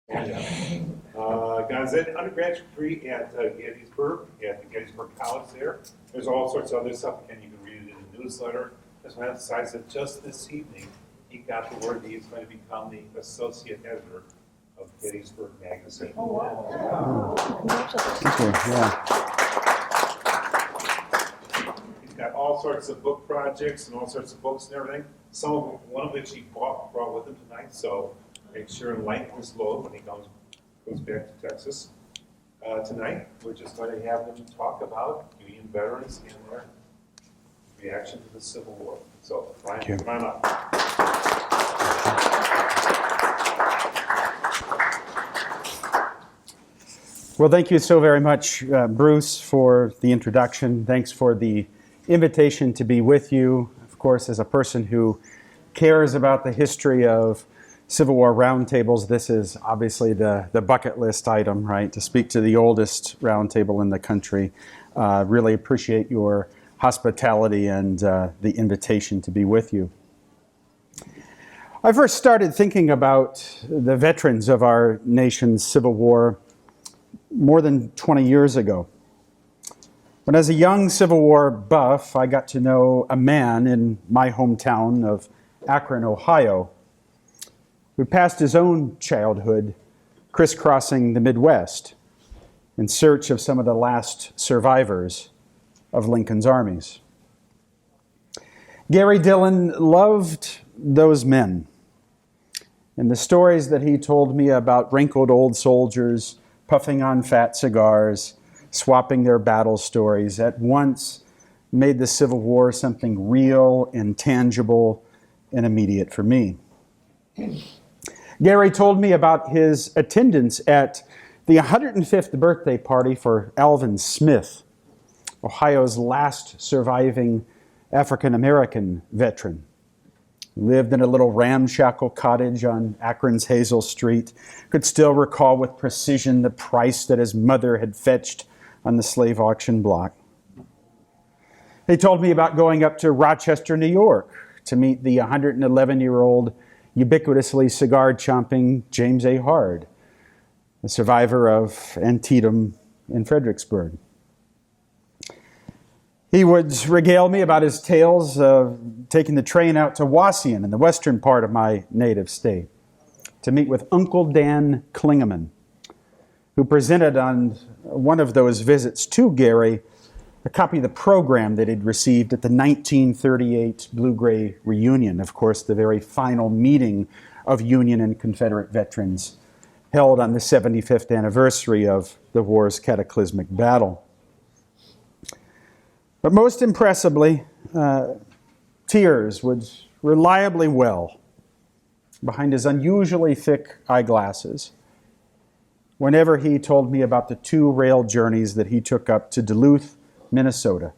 Got his undergraduate degree at Gettysburg, at the Gettysburg College there. There's all sorts of other stuff, and you can read it in the newsletter. I just want to emphasize that just this evening, he got the word that he's going to become the associate editor of Gettysburg Magazine. Oh, wow. He's got all sorts of book projects and all sorts of books and everything. One of which he brought with him tonight, so make sure and lighten his load when he goes back to Texas. Tonight, we're just going to have them talk about Union veterans and their reaction to the Civil War. So, Brian, come on up. Well, thank you so very much, Bruce, for the introduction. Thanks for the invitation to be with you. Of course, as a person who cares about the history of Civil War roundtables, this is obviously the bucket list item, right? To speak to the oldest roundtable in the country. Really appreciate your hospitality and the invitation to be with you. I first started thinking about the veterans of our nation's Civil War more than 20 years ago. When as a young Civil War buff, I got to know a man in my hometown of Akron, Ohio, who passed his own childhood crisscrossing the Midwest in search of some of the last survivors of Lincoln's armies. Gary Dillon loved those men, and the stories that he told me about wrinkled old soldiers puffing on fat cigars, swapping their battle stories, at once made the Civil War something real and tangible and immediate for me. Gary told me about his attendance at the 105th birthday party for Alvin Smith, Ohio's last surviving African-American veteran. He lived in a little ramshackle cottage on Akron's Hazel Street, could still recall with precision the price that his mother had fetched on the slave auction block. He told me about going up to Rochester, New York to meet the 111-year-old ubiquitously cigar-chomping James A. Hard, a survivor of Antietam in Fredericksburg. He would regale me about his tales of taking the train out to Wauseon in the western part of my native state to meet with Uncle Dan Klingeman, who presented on one of those visits to Gary a copy of the program that he'd received at the 1938 Blue-Gray reunion, of course, the very final meeting of Union and Confederate veterans held on the 75th anniversary of the war's cataclysmic battle. But most impressively, tears would reliably well behind his unusually thick eyeglasses whenever he told me about the 2 rail journeys that he took up to Duluth, Minnesota,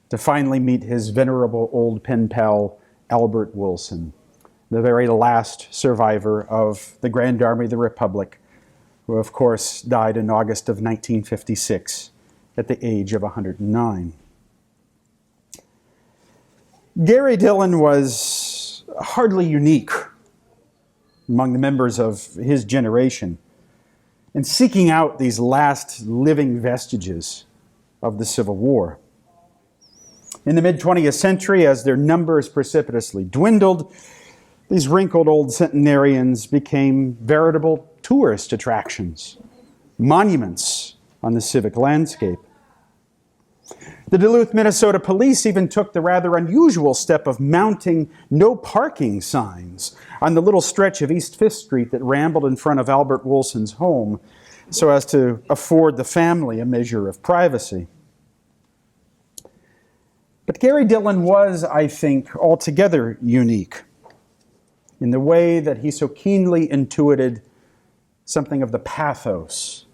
to finally meet his venerable old pen pal, Albert Wilson, the very last survivor of the Grand Army of the Republic, who of course died in August of 1956 at the age of 109. Gary Dillon was hardly unique among the members of his generation in seeking out these last living vestiges of the Civil War. In the mid-20th century, as their numbers precipitously dwindled, these wrinkled old centenarians became veritable tourist attractions, monuments on the civic landscape. The Duluth, Minnesota police even took the rather unusual step of mounting no parking signs on the little stretch of East 5th Street that rambled in front of Albert Wilson's home, so as to afford the family a measure of privacy. But Gary Dillon was, I think, altogether unique in the way that he so keenly intuited something of the pathos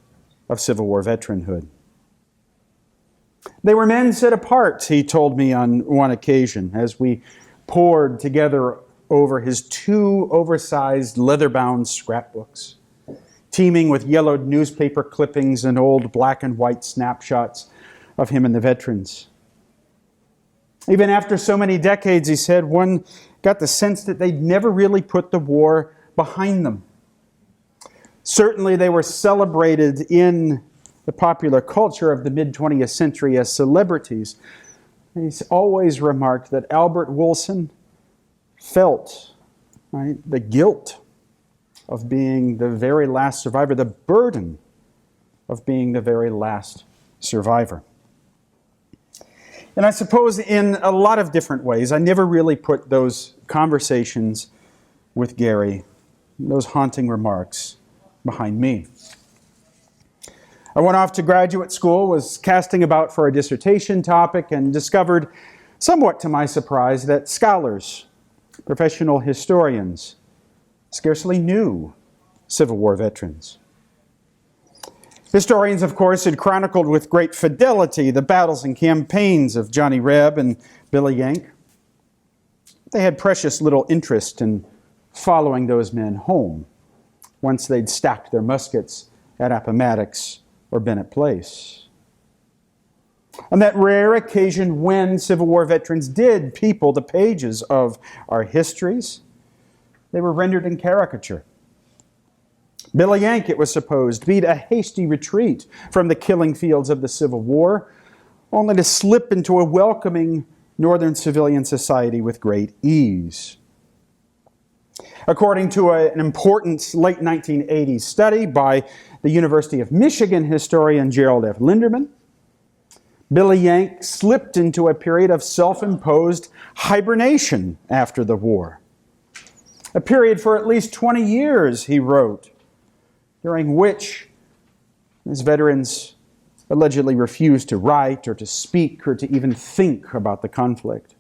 of Civil War veteranhood. They were men set apart, he told me on one occasion, as we pored together over his 2 oversized leather-bound scrapbooks, teeming with yellowed newspaper clippings and old black and white snapshots of him and the veterans. Even after so many decades, he said, one got the sense that they'd never really put the war behind them. Certainly they were celebrated in the popular culture of the mid-20th century as celebrities. He's always remarked that Albert Wilson felt, right, the guilt of being the very last survivor, the burden of being the very last survivor. And I suppose in a lot of different ways, I never really put those conversations with Gary, those haunting remarks, behind me. I went off to graduate school, was casting about for a dissertation topic, and discovered, somewhat to my surprise, that scholars, professional historians, scarcely knew Civil War veterans. Historians, of course, had chronicled with great fidelity the battles and campaigns of Johnny Reb and Billy Yank. They had precious little interest in following those men home once they'd stacked their muskets at Appomattox or Bennett Place. On that rare occasion when Civil War veterans did people the pages of our histories, they were rendered in caricature. Billy Yank, it was supposed, beat a hasty retreat from the killing fields of the Civil War, only to slip into a welcoming Northern civilian society with great ease. According to an important late 1980s study by the University of Michigan historian Gerald F. Linderman, Billy Yank slipped into a period of self-imposed hibernation after the war. A period for at least 20 years, he wrote, during which his veterans allegedly refused to write or to speak or to even think about the conflict.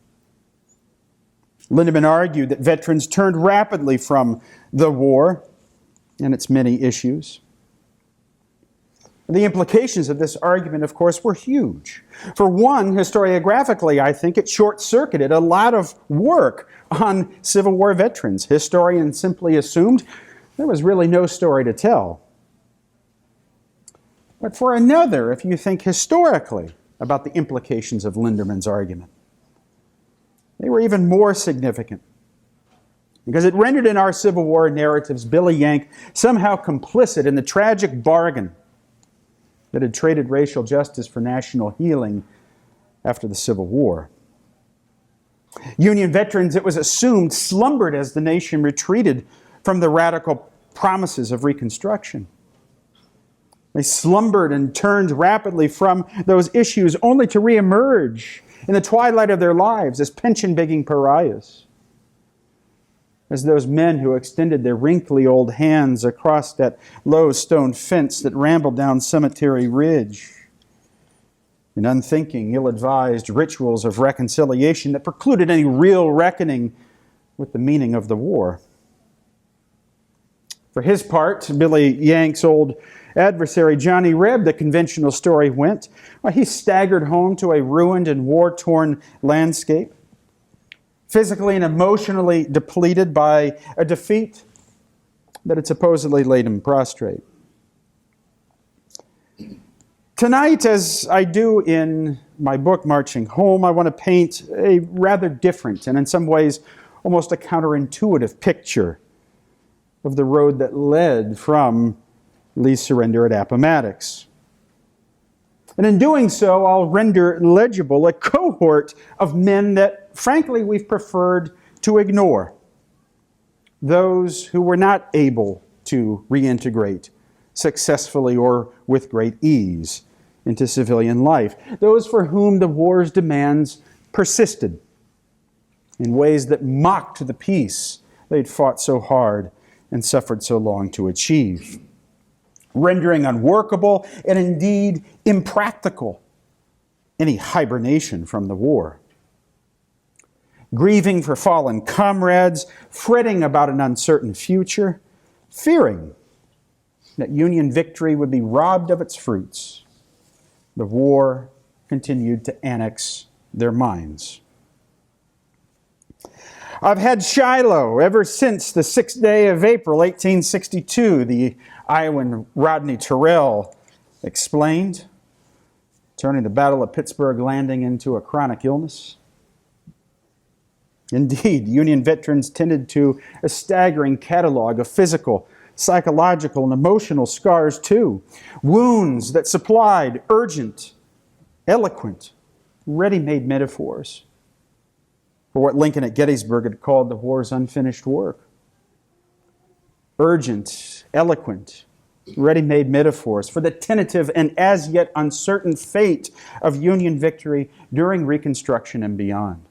Lindemann argued that veterans turned rapidly from the war and its many issues. The implications of this argument, of course, were huge. For one, historiographically, I think it short-circuited a lot of work on Civil War veterans. Historians simply assumed there was really no story to tell. But for another, if you think historically about the implications of Linderman's argument, they were even more significant, because it rendered in our Civil War narratives Billy Yank somehow complicit in the tragic bargain that had traded racial justice for national healing after the Civil War. Union veterans, it was assumed, slumbered as the nation retreated from the radical promises of Reconstruction. They slumbered and turned rapidly from those issues only to reemerge in the twilight of their lives as pension-begging pariahs, as those men who extended their wrinkly old hands across that low stone fence that rambled down Cemetery Ridge, in unthinking, ill-advised rituals of reconciliation that precluded any real reckoning with the meaning of the war. For his part, Billy Yank's old adversary, Johnny Reb, the conventional story went, he staggered home to a ruined and war-torn landscape, physically and emotionally depleted by a defeat that had supposedly laid him prostrate. Tonight, as I do in my book, Marching Home, I want to paint a rather different and in some ways almost a counterintuitive picture of the road that led from Lee's surrender at Appomattox. And in doing so, I'll render legible a cohort of men that, frankly, we've preferred to ignore. Those who were not able to reintegrate successfully or with great ease into civilian life. Those for whom the war's demands persisted in ways that mocked the peace they'd fought so hard and suffered so long to achieve, rendering unworkable and indeed impractical any hibernation from the war. Grieving for fallen comrades, fretting about an uncertain future, fearing that Union victory would be robbed of its fruits, the war continued to annex their minds. I've had Shiloh ever since the 6th day of April, 1862, the Iowan Rodney Terrell explained, turning the Battle of Pittsburgh Landing into a chronic illness. Indeed, Union veterans tended to a staggering catalog of physical, psychological and emotional scars too. Wounds that supplied urgent, eloquent, ready-made metaphors for what Lincoln at Gettysburg had called the war's unfinished work. Urgent, eloquent, ready-made metaphors for the tentative and as yet uncertain fate of Union victory during Reconstruction and beyond.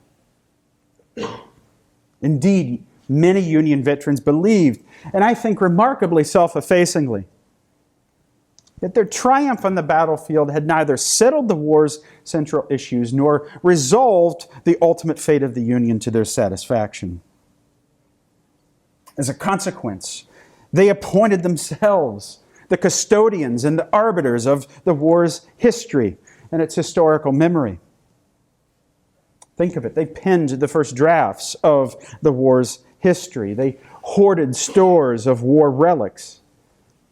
Indeed, many Union veterans believed, and I think remarkably self-effacingly, that their triumph on the battlefield had neither settled the war's central issues nor resolved the ultimate fate of the Union to their satisfaction. As a consequence, they appointed themselves the custodians and the arbiters of the war's history and its historical memory. Think of it. They penned the first drafts of the war's history. They hoarded stores of war relics,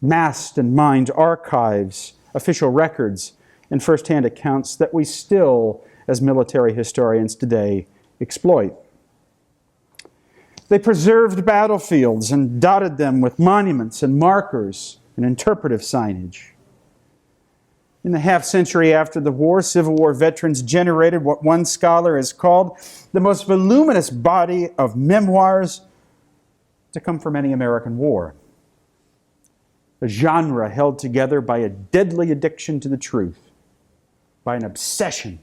massed and mined archives, official records, and first-hand accounts that we still, as military historians today, exploit. They preserved battlefields and dotted them with monuments and markers and interpretive signage. In the half-century after the war, Civil War veterans generated what one scholar has called the most voluminous body of memoirs to come from any American war. A genre held together by a deadly addiction to the truth, by an obsession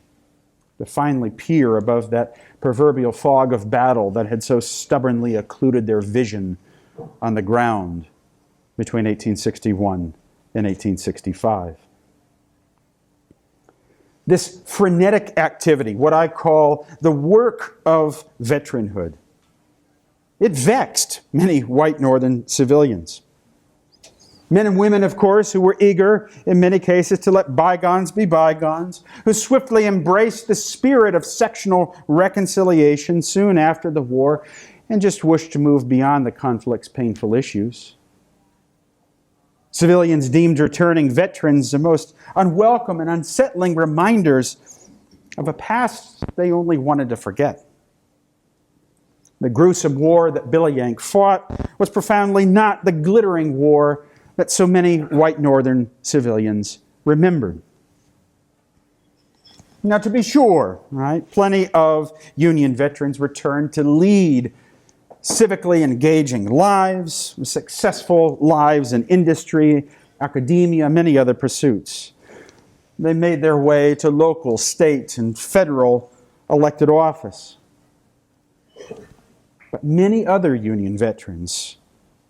to finally peer above that proverbial fog of battle that had so stubbornly occluded their vision on the ground between 1861 and 1865. This frenetic activity, what I call the work of veteranhood, it vexed many white Northern civilians. Men and women, of course, who were eager, in many cases, to let bygones be bygones, who swiftly embraced the spirit of sectional reconciliation soon after the war and just wished to move beyond the conflict's painful issues. Civilians deemed returning veterans the most unwelcome and unsettling reminders of a past they only wanted to forget. The gruesome war that Billy Yank fought was profoundly not the glittering war that so many white Northern civilians remembered. Now, to be sure, right, plenty of Union veterans returned to lead civically engaging lives, successful lives in industry, academia, many other pursuits. They made their way to local, state, and federal elected office. But many other Union veterans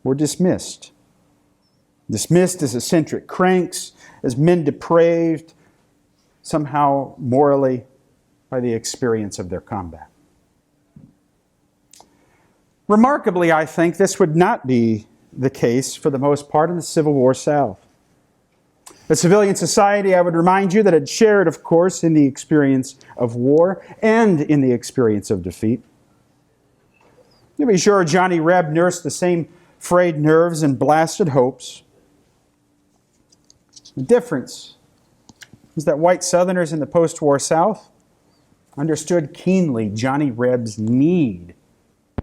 were dismissed. Dismissed as eccentric cranks, as men depraved, somehow morally, by the experience of their combat. Remarkably, I think this would not be the case for the most part in the Civil War South. A civilian society, I would remind you, that had shared, of course, in the experience of war and in the experience of defeat. To be sure, Johnny Reb nursed the same frayed nerves and blasted hopes. The difference is that white Southerners in the post-war South understood keenly Johnny Reb's need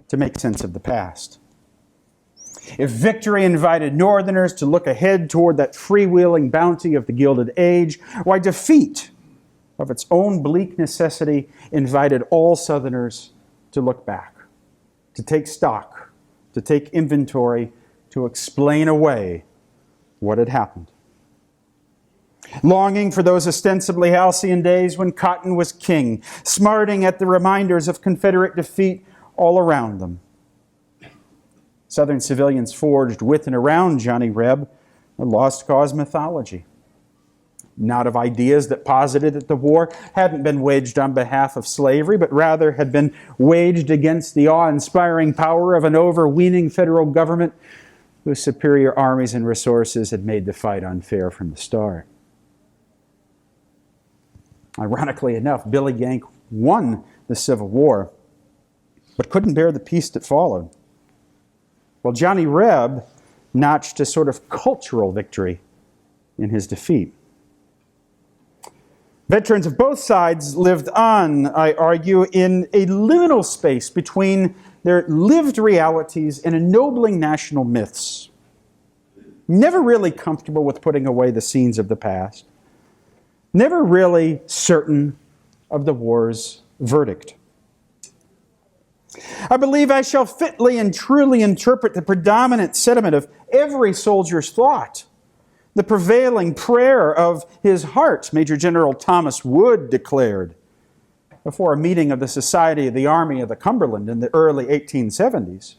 to make sense of the past. If victory invited Northerners to look ahead toward that freewheeling bounty of the Gilded Age, why defeat, of its own bleak necessity, invited all Southerners to look back, to take stock, to take inventory, to explain away what had happened. Longing for those ostensibly halcyon days when cotton was king, smarting at the reminders of Confederate defeat all around them. Southern civilians forged with and around Johnny Reb a lost cause mythology. Not of ideas that posited that the war hadn't been waged on behalf of slavery, but rather had been waged against the awe-inspiring power of an overweening federal government whose superior armies and resources had made the fight unfair from the start. Ironically enough, Billy Yank won the Civil War, but couldn't bear the peace that followed. Well, Johnny Reb notched a sort of cultural victory in his defeat. Veterans of both sides lived on, I argue, in a liminal space between their lived realities and ennobling national myths. never really comfortable with putting away the scenes of the past, never really certain of the war's verdict. I believe I shall fitly and truly interpret the predominant sentiment of every soldier's thought, the prevailing prayer of his heart, Major General Thomas Wood declared before a meeting of the Society of the Army of the Cumberland in the early 1870s.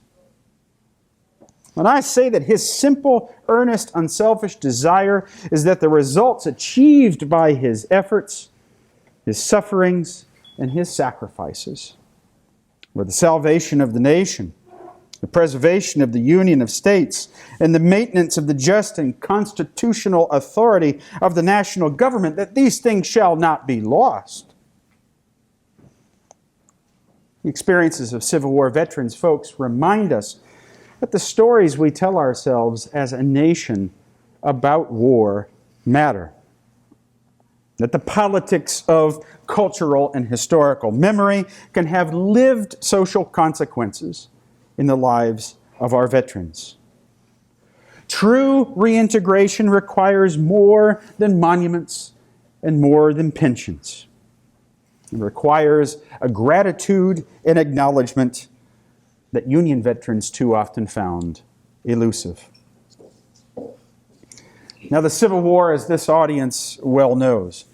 When I say that his simple, earnest, unselfish desire is that the results achieved by his efforts, his sufferings, and his sacrifices were the salvation of the nation, the preservation of the union of states, and the maintenance of the just and constitutional authority of the national government, that these things shall not be lost. The experiences of Civil War veterans, folks, remind us that the stories we tell ourselves as a nation about war matter. That the politics of cultural and historical memory can have lived social consequences in the lives of our veterans. True reintegration requires more than monuments and more than pensions. It requires a gratitude and acknowledgement that Union veterans too often found elusive. Now, the Civil War, as this audience well knows,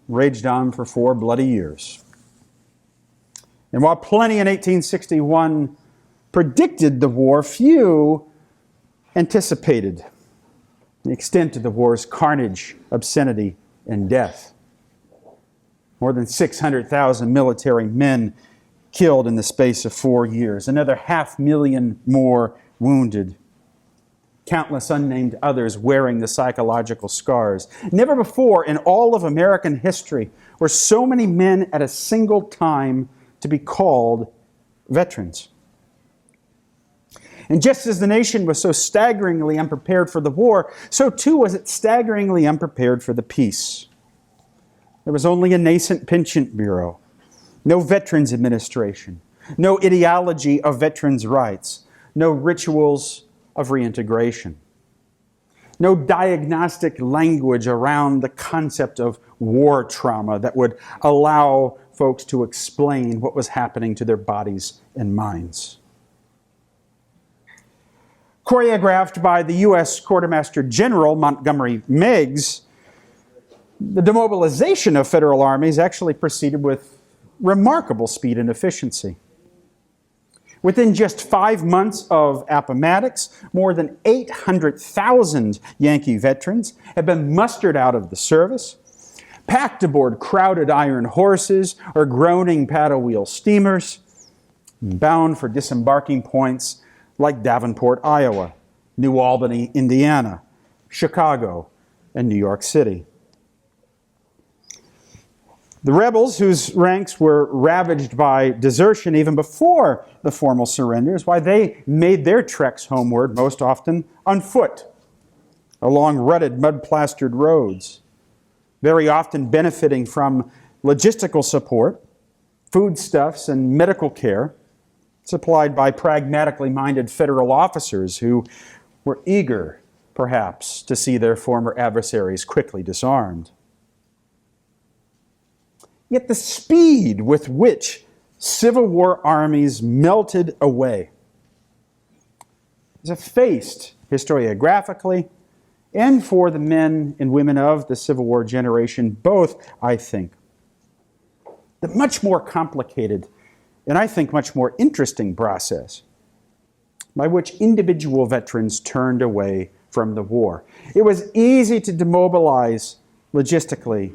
raged on for 4 bloody years. And while plenty in 1861 predicted the war, few anticipated the extent of the war's carnage, obscenity, and death. More than 600,000 military men killed in the space of 4 years. Another 500,000 more wounded. Countless unnamed others wearing the psychological scars. Never before in all of American history were so many men at a single time to be called veterans. And just as the nation was so staggeringly unprepared for the war, so too was it staggeringly unprepared for the peace. There was only a nascent pension bureau, no Veterans Administration, no ideology of veterans' rights, no rituals of reintegration, no diagnostic language around the concept of war trauma that would allow folks to explain what was happening to their bodies and minds. Choreographed by the U.S. Quartermaster General Montgomery Meigs, the demobilization of federal armies actually proceeded with remarkable speed and efficiency. Within just 5 months of Appomattox, more than 800,000 Yankee veterans had been mustered out of the service, packed aboard crowded iron horses or groaning paddle wheel steamers, bound for disembarking points like Davenport, Iowa, New Albany, Indiana, Chicago, and New York City. The rebels, whose ranks were ravaged by desertion even before the formal surrenders, why they made their treks homeward most often on foot, along rutted, mud-plastered roads, very often benefiting from logistical support, foodstuffs, and medical care supplied by pragmatically minded federal officers who were eager, perhaps, to see their former adversaries quickly disarmed. Yet the speed with which Civil War armies melted away is effaced historiographically, and for the men and women of the Civil War generation, both, I think, the much more complicated and I think much more interesting process by which individual veterans turned away from the war. It was easy to demobilize logistically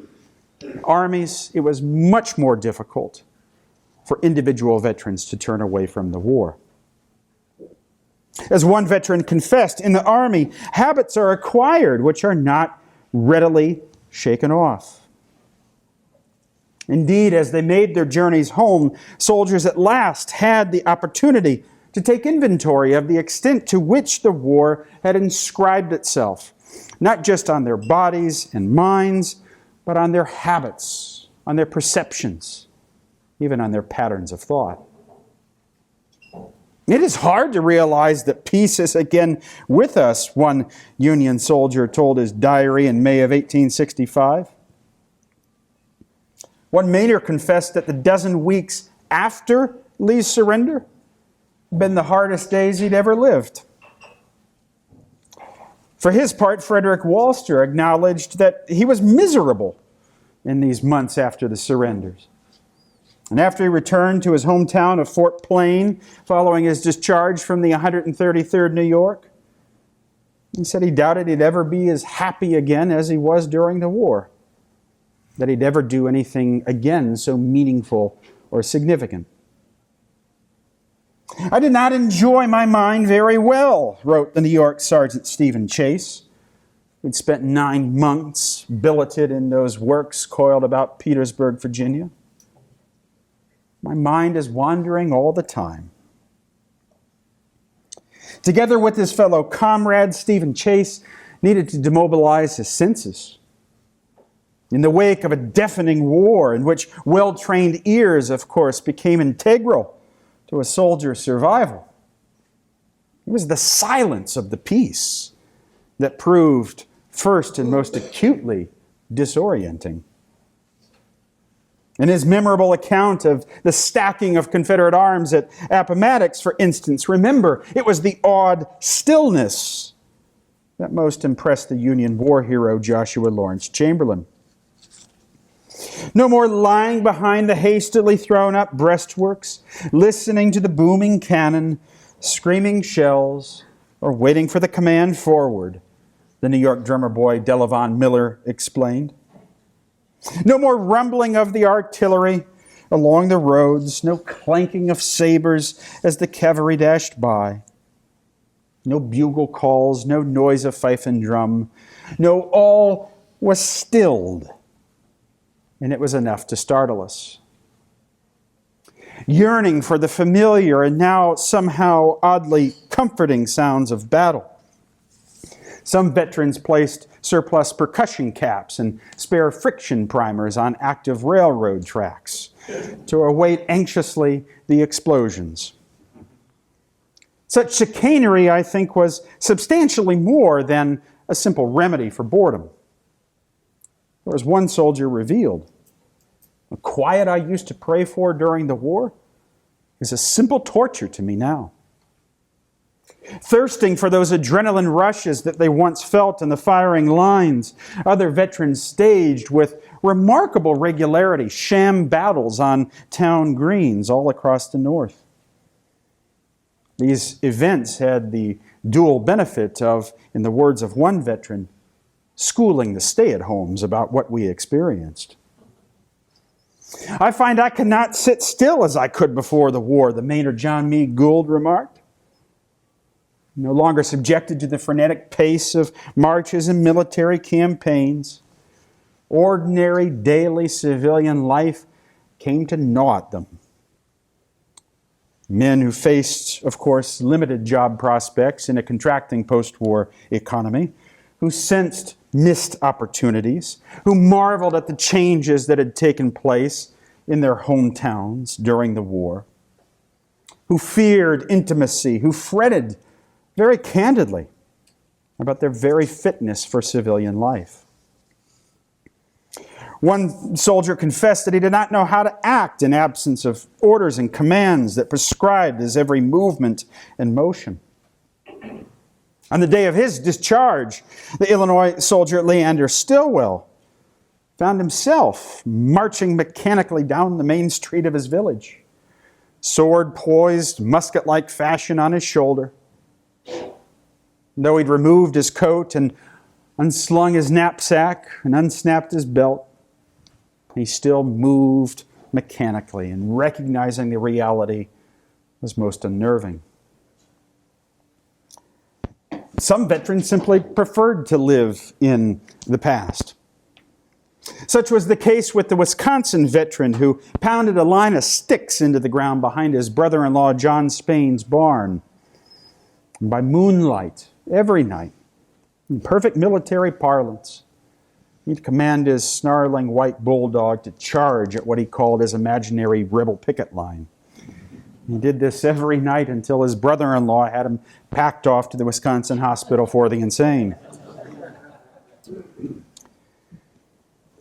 armies. It was much more difficult for individual veterans to turn away from the war. As one veteran confessed, in the Army, habits are acquired which are not readily shaken off. Indeed, as they made their journeys home, soldiers at last had the opportunity to take inventory of the extent to which the war had inscribed itself, not just on their bodies and minds, but on their habits, on their perceptions, even on their patterns of thought. It is hard to realize that peace is again with us, one Union soldier told his diary in May of 1865. One Maynard confessed that the dozen weeks after Lee's surrender had been the hardest days he'd ever lived. For his part, Frederick Walster acknowledged that he was miserable in these months after the surrenders. And after he returned to his hometown of Fort Plain, following his discharge from the 133rd New York, he said he doubted he'd ever be as happy again as he was during the war, that he'd ever do anything again so meaningful or significant. "I did not enjoy my mind very well," wrote the New York Sergeant Stephen Chase, who'd spent 9 months billeted in those works coiled about Petersburg, Virginia. "My mind is wandering all the time." Together with his fellow comrade, Stephen Chase needed to demobilize his senses. In the wake of a deafening war in which well-trained ears, of course, became integral to a soldier's survival, it was the silence of the peace that proved first and most acutely disorienting. In his memorable account of the stacking of Confederate arms at Appomattox, for instance, remember, it was the awed stillness that most impressed the Union war hero Joshua Lawrence Chamberlain. No more lying behind the hastily thrown up breastworks, listening to the booming cannon, screaming shells, or waiting for the command forward, the New York drummer boy Delavon Miller explained. No more rumbling of the artillery along the roads, no clanking of sabers as the cavalry dashed by. No bugle calls, no noise of fife and drum. No, all was stilled, and it was enough to startle us. Yearning for the familiar and now somehow oddly comforting sounds of battle. Some veterans placed surplus percussion caps and spare friction primers on active railroad tracks to await anxiously the explosions. Such chicanery, I think, was substantially more than a simple remedy for boredom. Or as one soldier revealed, "The quiet I used to pray for during the war is a simple torture to me now." Thirsting for those adrenaline rushes that they once felt in the firing lines, other veterans staged with remarkable regularity sham battles on town greens all across the North. These events had the dual benefit of, in the words of one veteran, schooling the stay-at-homes about what we experienced. "I find I cannot sit still as I could before the war," the Maynard John Meade Gould remarked. No longer subjected to the frenetic pace of marches and military campaigns, ordinary daily civilian life came to gnaw at them. Men who faced, of course, limited job prospects in a contracting post-war economy, who sensed missed opportunities, who marveled at the changes that had taken place in their hometowns during the war, who feared intimacy, who fretted very candidly about their very fitness for civilian life. One soldier confessed that he did not know how to act in absence of orders and commands that prescribed his every movement and motion. On the day of his discharge, the Illinois soldier Leander Stillwell found himself marching mechanically down the main street of his village, sword poised, musket-like fashion on his shoulder. Though he'd removed his coat and unslung his knapsack and unsnapped his belt, he still moved mechanically, and recognizing the reality was most unnerving. Some veterans simply preferred to live in the past. Such was the case with the Wisconsin veteran who pounded a line of sticks into the ground behind his brother-in-law John Spain's barn. And by moonlight, every night, in perfect military parlance, he'd command his snarling white bulldog to charge at what he called his imaginary rebel picket line. He did this every night until his brother-in-law had him packed off to the Wisconsin Hospital for the Insane.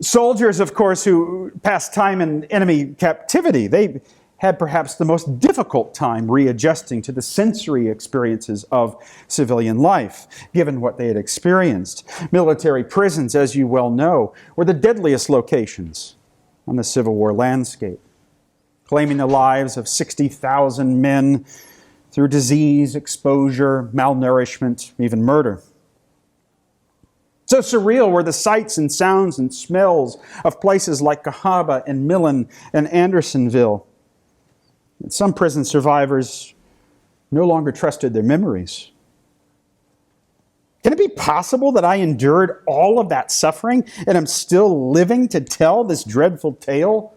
Soldiers, of course, who passed time in enemy captivity, they had perhaps the most difficult time readjusting to the sensory experiences of civilian life, given what they had experienced. Military prisons, as you well know, were the deadliest locations on the Civil War landscape, claiming the lives of 60,000 men through disease, exposure, malnourishment, even murder. So surreal were the sights and sounds and smells of places like Cahaba and Millen and Andersonville. And some prison survivors no longer trusted their memories. Can it be possible that I endured all of that suffering and am still living to tell this dreadful tale?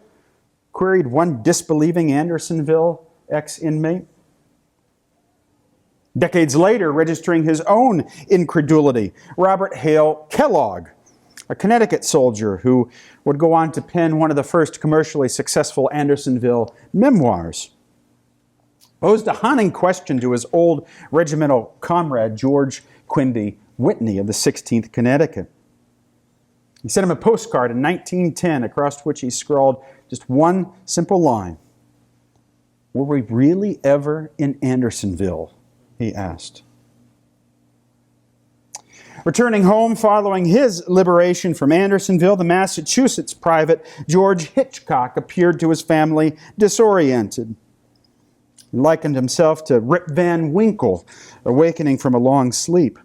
Queried one disbelieving Andersonville ex-inmate. Decades later, registering his own incredulity, Robert Hale Kellogg, a Connecticut soldier who would go on to pen one of the first commercially successful Andersonville memoirs, posed a haunting question to his old regimental comrade, George Quimby Whitney of the 16th Connecticut. He sent him a postcard in 1910 across which he scrawled just one simple line. "Were we really ever in Andersonville?" he asked. Returning home following his liberation from Andersonville, the Massachusetts private George Hitchcock appeared to his family disoriented. He likened himself to Rip Van Winkle, awakening from a long sleep.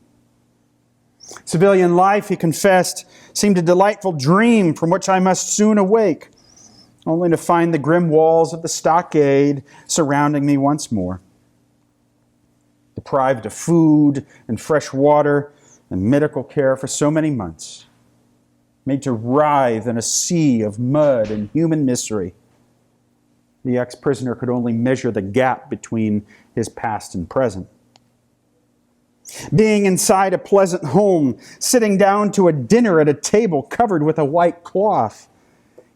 Civilian life, he confessed, seemed a delightful dream from which I must soon awake, only to find the grim walls of the stockade surrounding me once more. Deprived of food and fresh water and medical care for so many months, made to writhe in a sea of mud and human misery, the ex-prisoner could only measure the gap between his past and present. Being inside a pleasant home, sitting down to a dinner at a table covered with a white cloth,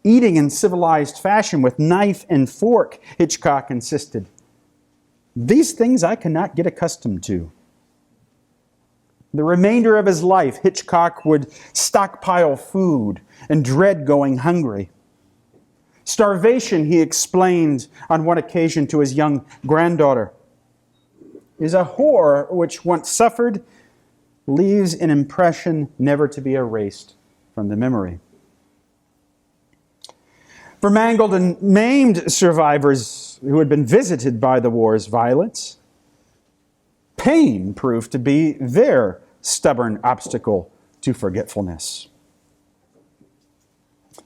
eating in civilized fashion with knife and fork, Hitchcock insisted. These things I cannot get accustomed to. The remainder of his life, Hitchcock would stockpile food and dread going hungry. Starvation, he explained on one occasion to his young granddaughter, is a horror which once suffered leaves an impression never to be erased from the memory. For mangled and maimed survivors who had been visited by the war's violence, pain proved to be their stubborn obstacle to forgetfulness.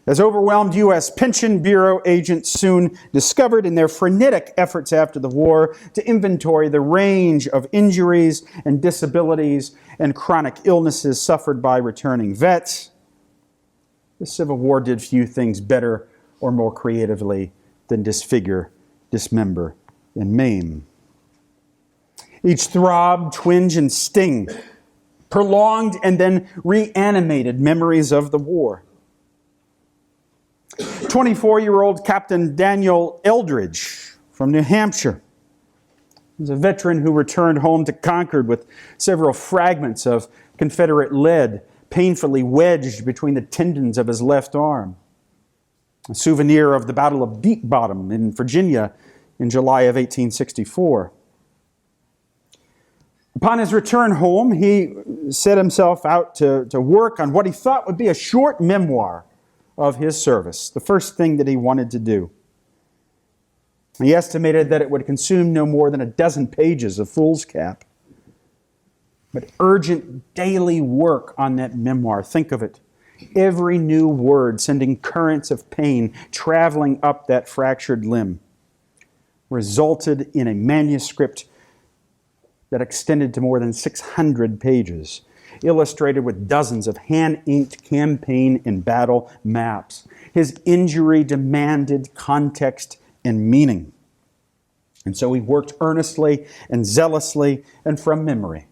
As overwhelmed U.S. Pension Bureau agents soon discovered in their frenetic efforts after the war to inventory the range of injuries and disabilities and chronic illnesses suffered by returning vets, the Civil War did few things better or more creatively than disfigure, dismember, and maim. Each throb, twinge, and sting prolonged and then reanimated memories of the war. 24-year-old Captain Daniel Eldridge from New Hampshire was a veteran who returned home to Concord with several fragments of Confederate lead painfully wedged between the tendons of his left arm. A souvenir of the Battle of Deep Bottom in Virginia in July of 1864. Upon his return home, he set himself out to work on what he thought would be a short memoir of his service, the first thing that he wanted to do. He estimated that it would consume no more than a dozen pages of foolscap. But urgent daily work on that memoir, think of it. Every new word sending currents of pain traveling up that fractured limb, resulted in a manuscript that extended to more than 600 pages, illustrated with dozens of hand-inked campaign and battle maps. His injury demanded context and meaning. And so he worked earnestly and zealously and from memory,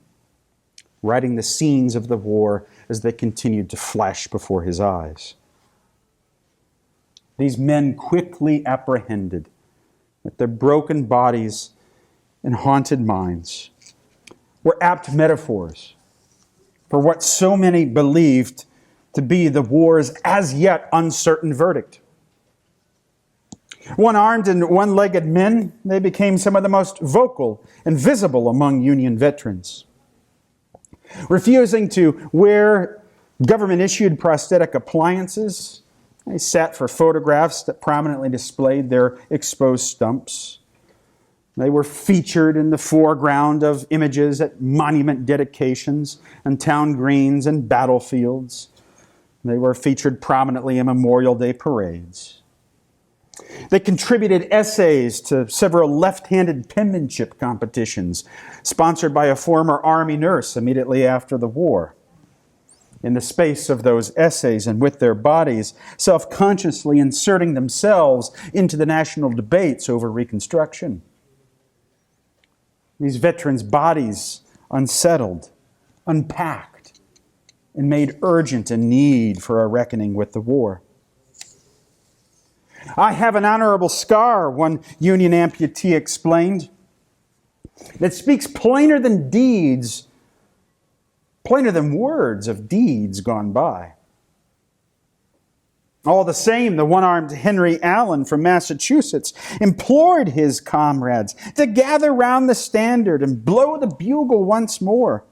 writing the scenes of the war as they continued to flash before his eyes. These men quickly apprehended with their broken bodies and haunted minds, were apt metaphors for what so many believed to be the war's as yet uncertain verdict. One-armed and one-legged men, they became some of the most vocal and visible among Union veterans. Refusing to wear government-issued prosthetic appliances, they sat for photographs that prominently displayed their exposed stumps. They were featured in the foreground of images at monument dedications and town greens and battlefields. They were featured prominently in Memorial Day parades. They contributed essays to several left-handed penmanship competitions sponsored by a former Army nurse immediately after the war. In the space of those essays and with their bodies, self-consciously inserting themselves into the national debates over Reconstruction. These veterans' bodies unsettled, unpacked, and made urgent a need for a reckoning with the war. I have an honorable scar, one Union amputee explained, that speaks plainer than deeds, plainer than words of deeds gone by. All the same, the one-armed Henry Allen from Massachusetts implored his comrades to gather round the standard and blow the bugle once more.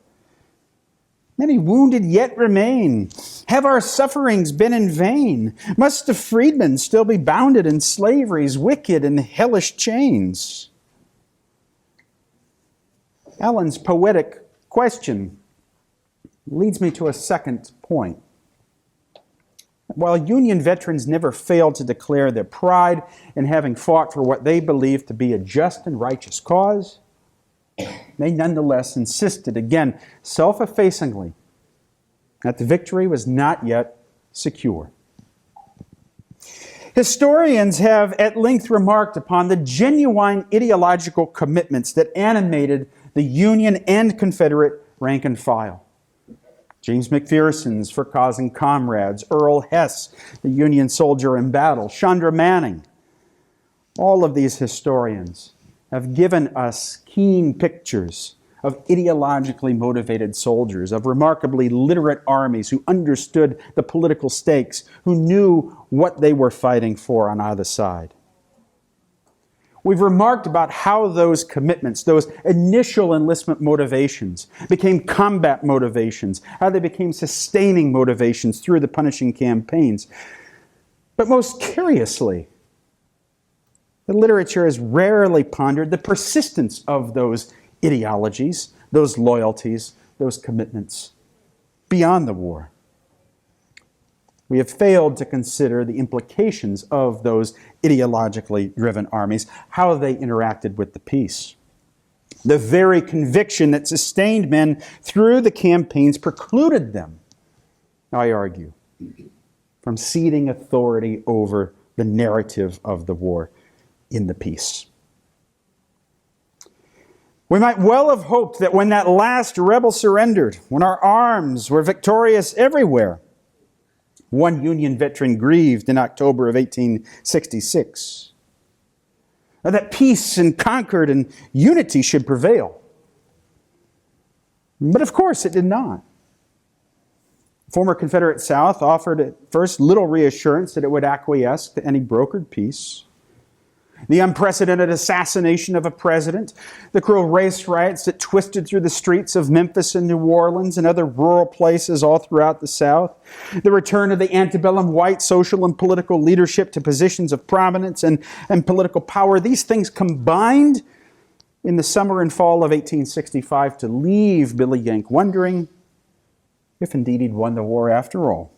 Many wounded yet remain. Have our sufferings been in vain? Must the freedmen still be bounded in slavery's wicked and hellish chains? Allen's poetic question leads me to a second point. While Union veterans never failed to declare their pride in having fought for what they believed to be a just and righteous cause, they nonetheless insisted, again, self-effacingly, that the victory was not yet secure. Historians have at length remarked upon the genuine ideological commitments that animated the Union and Confederate rank and file. James McPherson's for causing comrades, Earl Hess, the Union soldier in battle, Chandra Manning. All of these historians have given us keen pictures of ideologically motivated soldiers, of remarkably literate armies who understood the political stakes, who knew what they were fighting for on either side. We've remarked about how those commitments, those initial enlistment motivations, became combat motivations, how they became sustaining motivations through the punishing campaigns. But most curiously, the literature has rarely pondered the persistence of those ideologies, those loyalties, those commitments beyond the war. We have failed to consider the implications of those ideologically driven armies, how they interacted with the peace. The very conviction that sustained men through the campaigns precluded them, I argue, from ceding authority over the narrative of the war in the peace. We might well have hoped that when that last rebel surrendered, when our arms were victorious everywhere, one Union veteran grieved in October of 1866, that peace and concord and unity should prevail. But of course it did not. Former Confederate South offered at first little reassurance that it would acquiesce to any brokered peace. The unprecedented assassination of a president, the cruel race riots that twisted through the streets of Memphis and New Orleans and other rural places all throughout the South, the return of the antebellum white social and political leadership to positions of prominence and political power, these things combined in the summer and fall of 1865 to leave Billy Yank wondering if indeed he'd won the war after all.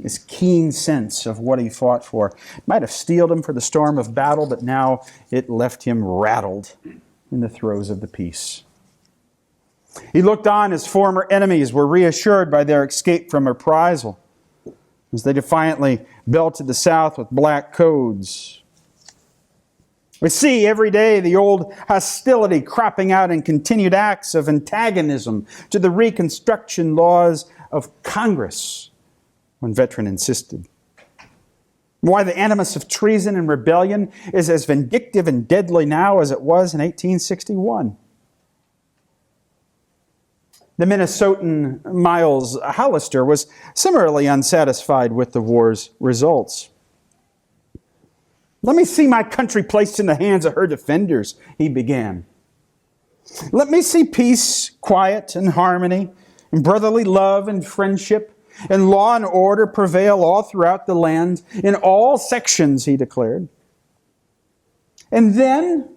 His keen sense of what he fought for might have steeled him for the storm of battle, but now it left him rattled in the throes of the peace. He looked on as former enemies were reassured by their escape from reprisal, as they defiantly belted the South with black codes. We see every day the old hostility cropping out in continued acts of antagonism to the Reconstruction laws of Congress, one veteran insisted. Why the animus of treason and rebellion is as vindictive and deadly now as it was in 1861. The Minnesotan Miles Hollister was similarly unsatisfied with the war's results. "Let me see my country placed in the hands of her defenders," he began. "Let me see peace, quiet, and harmony, and brotherly love and friendship, and law and order prevail all throughout the land, in all sections," he declared. "And then,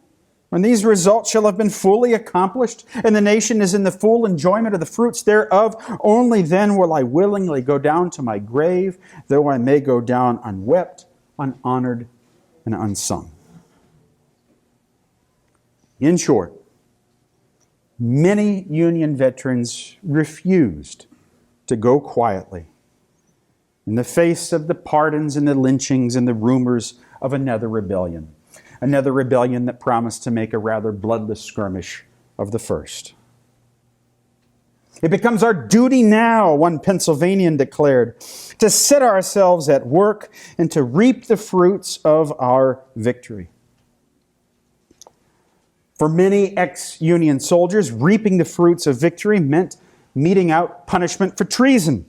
when these results shall have been fully accomplished, and the nation is in the full enjoyment of the fruits thereof, only then will I willingly go down to my grave, though I may go down unwept, unhonored, and unsung." In short, many Union veterans refused to go quietly in the face of the pardons and the lynchings and the rumors of another rebellion that promised to make a rather bloodless skirmish of the first. "It becomes our duty now," one Pennsylvanian declared, "to set ourselves at work and to reap the fruits of our victory." For many ex-Union soldiers, reaping the fruits of victory meant meting out punishment for treason,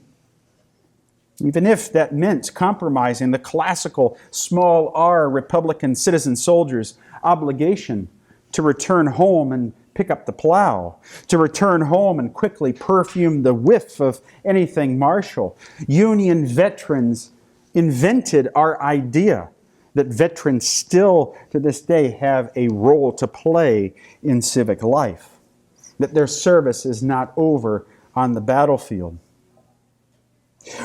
even if that meant compromising the classical small r Republican citizen soldier's obligation to return home and pick up the plow, to return home and quickly perfume the whiff of anything martial. Union veterans invented our idea that veterans still to this day have a role to play in civic life, that their service is not over on the battlefield.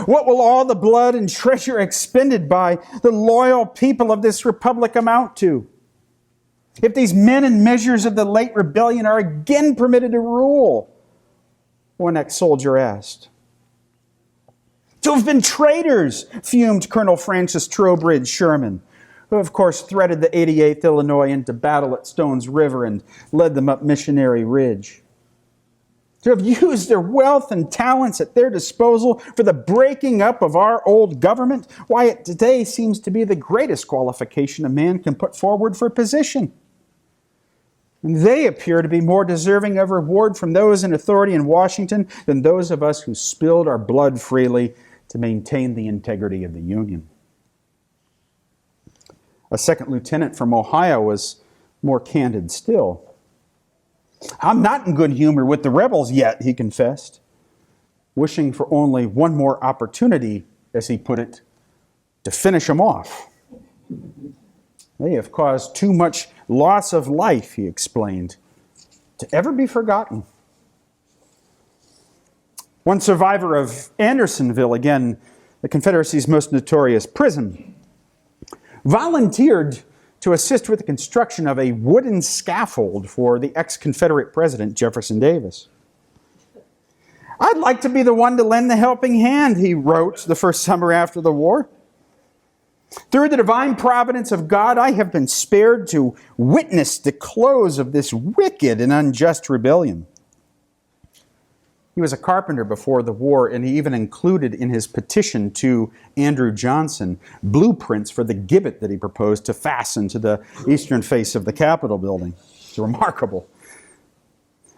What will all the blood and treasure expended by the loyal people of this republic amount to, if these men and measures of the late rebellion are again permitted to rule? One ex-soldier asked. To have been traitors, fumed Colonel Francis Trowbridge Sherman, who of course threaded the 88th Illinois into battle at Stones River and led them up Missionary Ridge. To have used their wealth and talents at their disposal for the breaking up of our old government, why it today seems to be the greatest qualification a man can put forward for a position. And they appear to be more deserving of reward from those in authority in Washington than those of us who spilled our blood freely to maintain the integrity of the Union. A second lieutenant from Ohio was more candid still. I'm not in good humor with the rebels yet, he confessed, wishing for only one more opportunity, as he put it, to finish them off. They have caused too much loss of life, he explained, to ever be forgotten. One survivor of Andersonville, again, the Confederacy's most notorious prison, volunteered to assist with the construction of a wooden scaffold for the ex-Confederate President Jefferson Davis. I'd like to be the one to lend the helping hand, he wrote the first summer after the war. Through the divine providence of God, I have been spared to witness the close of this wicked and unjust rebellion. He was a carpenter before the war, and he even included in his petition to Andrew Johnson blueprints for the gibbet that he proposed to fasten to the eastern face of the Capitol building. It's remarkable.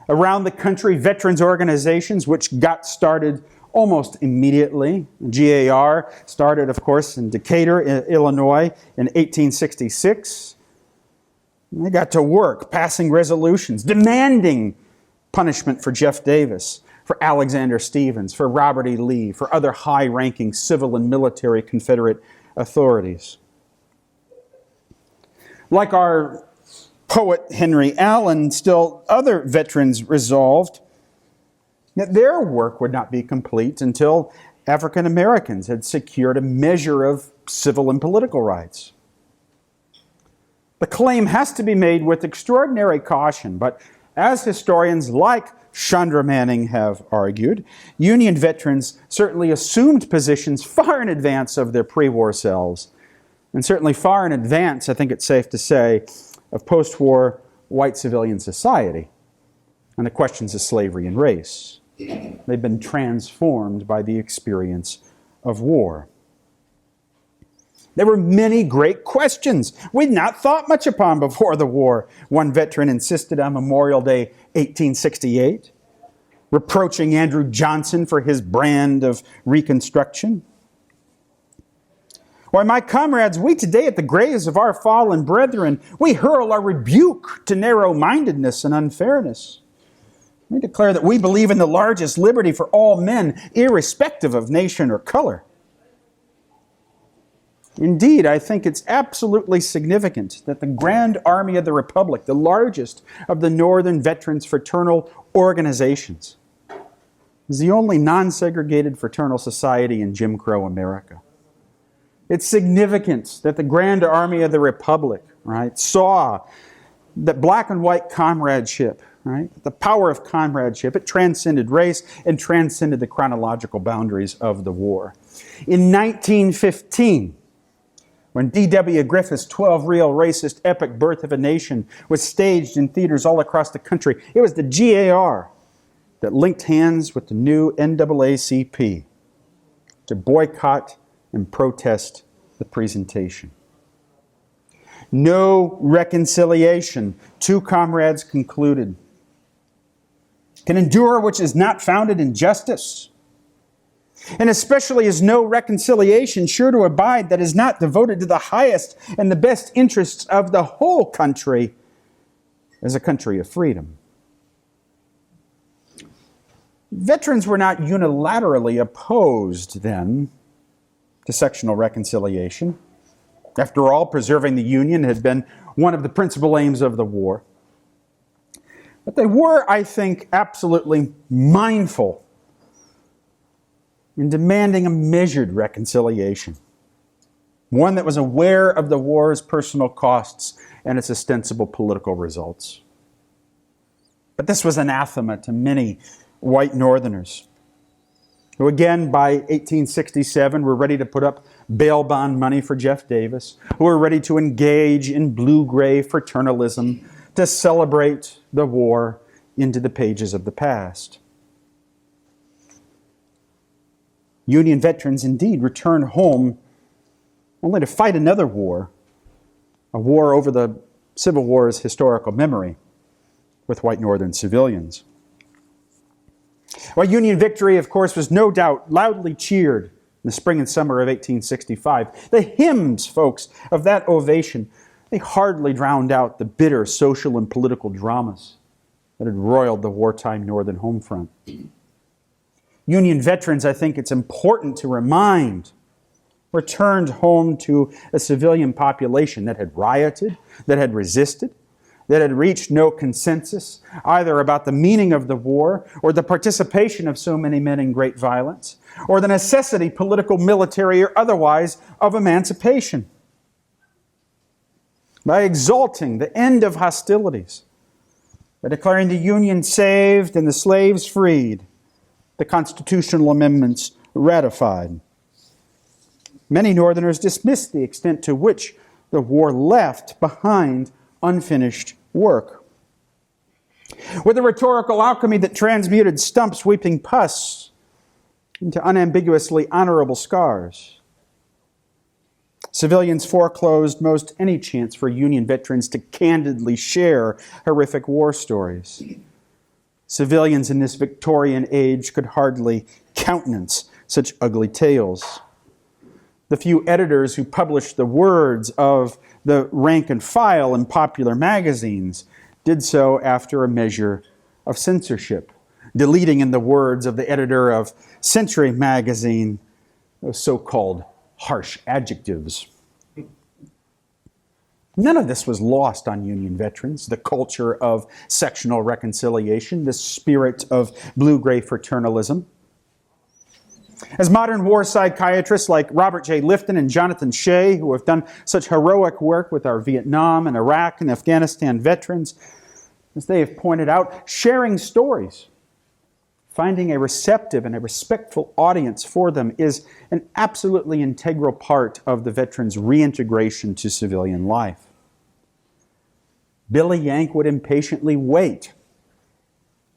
Around the country, veterans organizations, which got started almost immediately. GAR started, of course, in Decatur, Illinois in 1866. They got to work passing resolutions demanding punishment for Jeff Davis, for Alexander Stephens, for Robert E. Lee, for other high-ranking civil and military Confederate authorities. Like our poet Henry Allen, still other veterans resolved that their work would not be complete until African Americans had secured a measure of civil and political rights. The claim has to be made with extraordinary caution, but as historians like Chandra Manning have argued, Union veterans certainly assumed positions far in advance of their pre-war selves, and certainly far in advance, I think it's safe to say, of post-war white civilian society and the questions of slavery and race. They've been transformed by the experience of war. There were many great questions we'd not thought much upon before the war, one veteran insisted on Memorial Day 1868, reproaching Andrew Johnson for his brand of Reconstruction. Why, my comrades, we today at the graves of our fallen brethren, we hurl our rebuke to narrow-mindedness and unfairness. We declare that we believe in the largest liberty for all men, irrespective of nation or color. Indeed, I think it's absolutely significant that the Grand Army of the Republic, the largest of the Northern Veterans Fraternal organizations, is the only non-segregated fraternal society in Jim Crow America. It's significant that the Grand Army of the Republic, right, saw that black and white comradeship, right, the power of comradeship, it transcended race and transcended the chronological boundaries of the war. In 1915, when D.W. Griffith's 12-reel racist epic Birth of a Nation was staged in theaters all across the country, it was the GAR that linked hands with the new NAACP to boycott and protest the presentation. No reconciliation, two comrades concluded, can endure which is not founded in justice. And especially is no reconciliation sure to abide that is not devoted to the highest and the best interests of the whole country as a country of freedom. Veterans were not unilaterally opposed then to sectional reconciliation. After all, preserving the Union had been one of the principal aims of the war. But they were, I think, absolutely mindful in demanding a measured reconciliation, one that was aware of the war's personal costs and its ostensible political results. But this was anathema to many white Northerners, who again, by 1867, were ready to put up bail bond money for Jeff Davis, who were ready to engage in blue-gray fraternalism to celebrate the war into the pages of the past. Union veterans indeed returned home only to fight another war, a war over the Civil War's historical memory with white Northern civilians. While Union victory, of course, was no doubt loudly cheered in the spring and summer of 1865, the hymns, folks, of that ovation, they hardly drowned out the bitter social and political dramas that had roiled the wartime Northern home front. Union veterans, I think it's important to remind, returned home to a civilian population that had rioted, that had resisted, that had reached no consensus, either about the meaning of the war or the participation of so many men in great violence, or the necessity, political, military, or otherwise, of emancipation. By exalting the end of hostilities, by declaring the Union saved and the slaves freed, the constitutional amendments ratified. Many Northerners dismissed the extent to which the war left behind unfinished work. With a rhetorical alchemy that transmuted stumps weeping pus into unambiguously honorable scars, civilians foreclosed most any chance for Union veterans to candidly share horrific war stories. Civilians in this Victorian age could hardly countenance such ugly tales. The few editors who published the words of the rank and file in popular magazines did so after a measure of censorship, deleting, in the words of the editor of Century magazine, those so-called harsh adjectives. None of this was lost on Union veterans, the culture of sectional reconciliation, the spirit of blue-gray fraternalism. As modern war psychiatrists like Robert J. Lifton and Jonathan Shea, who have done such heroic work with our Vietnam and Iraq and Afghanistan veterans, as they have pointed out, sharing stories, finding a receptive and a respectful audience for them is an absolutely integral part of the veterans' reintegration to civilian life. Billy Yank would impatiently wait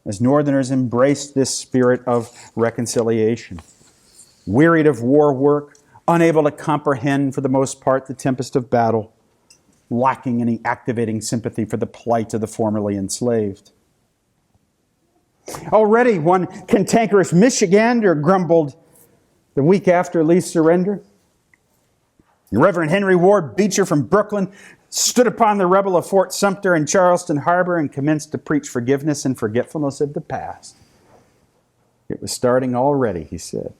as Northerners embraced this spirit of reconciliation. Wearied of war work, unable to comprehend for the most part the tempest of battle, lacking any activating sympathy for the plight of the formerly enslaved. Already one cantankerous Michigander grumbled the week after Lee's surrender. Reverend Henry Ward Beecher from Brooklyn stood upon the rubble of Fort Sumter in Charleston Harbor and commenced to preach forgiveness and forgetfulness of the past. It was starting already, he said.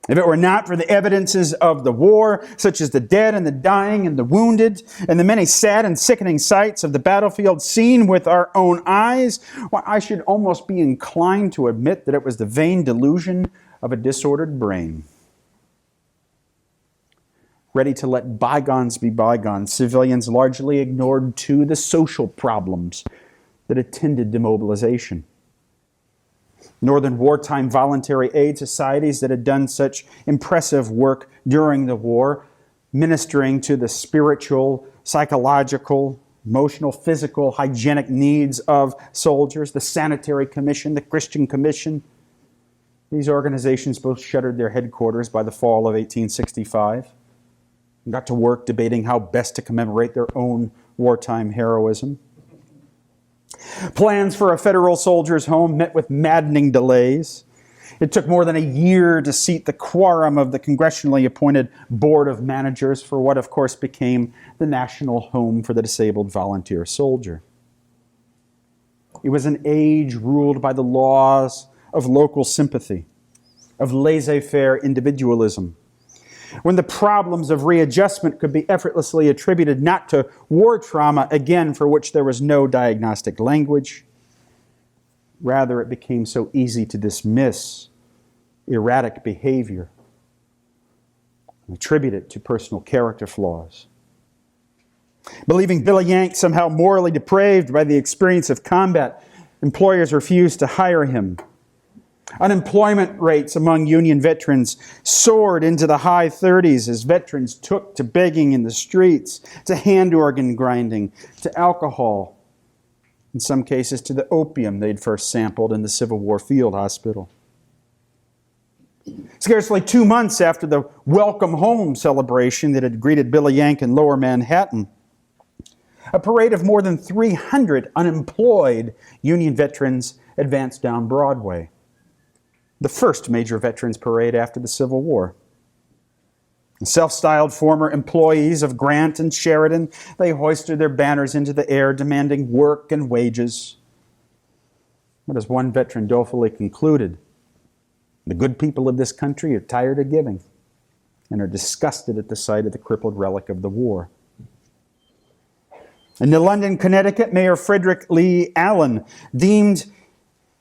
If it were not for the evidences of the war, such as the dead and the dying and the wounded, and the many sad and sickening sights of the battlefield seen with our own eyes, why, I should almost be inclined to admit that it was the vain delusion of a disordered brain. Ready to let bygones be bygones, civilians largely ignored, too, the social problems that attended demobilization. Northern wartime voluntary aid societies that had done such impressive work during the war, ministering to the spiritual, psychological, emotional, physical, hygienic needs of soldiers, the Sanitary Commission, the Christian Commission. These organizations both shuttered their headquarters by the fall of 1865 and got to work debating how best to commemorate their own wartime heroism. Plans for a federal soldiers' home met with maddening delays. It took more than a year to seat the quorum of the congressionally appointed Board of Managers for what, of course, became the National Home for the Disabled Volunteer Soldier. It was an age ruled by the laws of local sympathy, of laissez-faire individualism, when the problems of readjustment could be effortlessly attributed not to war trauma, again, for which there was no diagnostic language. Rather, it became so easy to dismiss erratic behavior and attribute it to personal character flaws. Believing Billy Yank somehow morally depraved by the experience of combat, employers refused to hire him. Unemployment rates among Union veterans soared into the high 30s as veterans took to begging in the streets, to hand organ grinding, to alcohol, in some cases to the opium they'd first sampled in the Civil War field hospital. Scarcely 2 months after the Welcome Home celebration that had greeted Billy Yank in Lower Manhattan, a parade of more than 300 unemployed Union veterans advanced down Broadway. The first major veterans parade after the Civil War. Self-styled former employees of Grant and Sheridan, they hoisted their banners into the air demanding work and wages. But as one veteran dolefully concluded, the good people of this country are tired of giving and are disgusted at the sight of the crippled relic of the war. In New London, Connecticut, Mayor Frederick Lee Allen deemed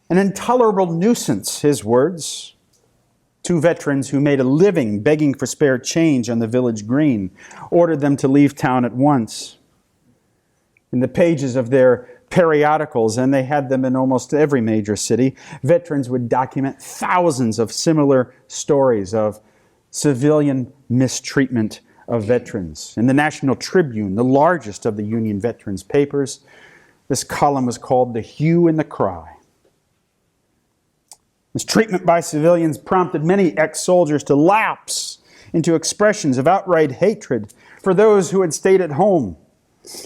an intolerable nuisance, his words. 2 veterans who made a living begging for spare change on the village green ordered them to leave town at once. In the pages of their periodicals, and they had them in almost every major city, veterans would document thousands of similar stories of civilian mistreatment of veterans. In the National Tribune, the largest of the Union veterans' papers, this column was called "The Hue and the Cry." This treatment by civilians prompted many ex-soldiers to lapse into expressions of outright hatred for those who had stayed at home,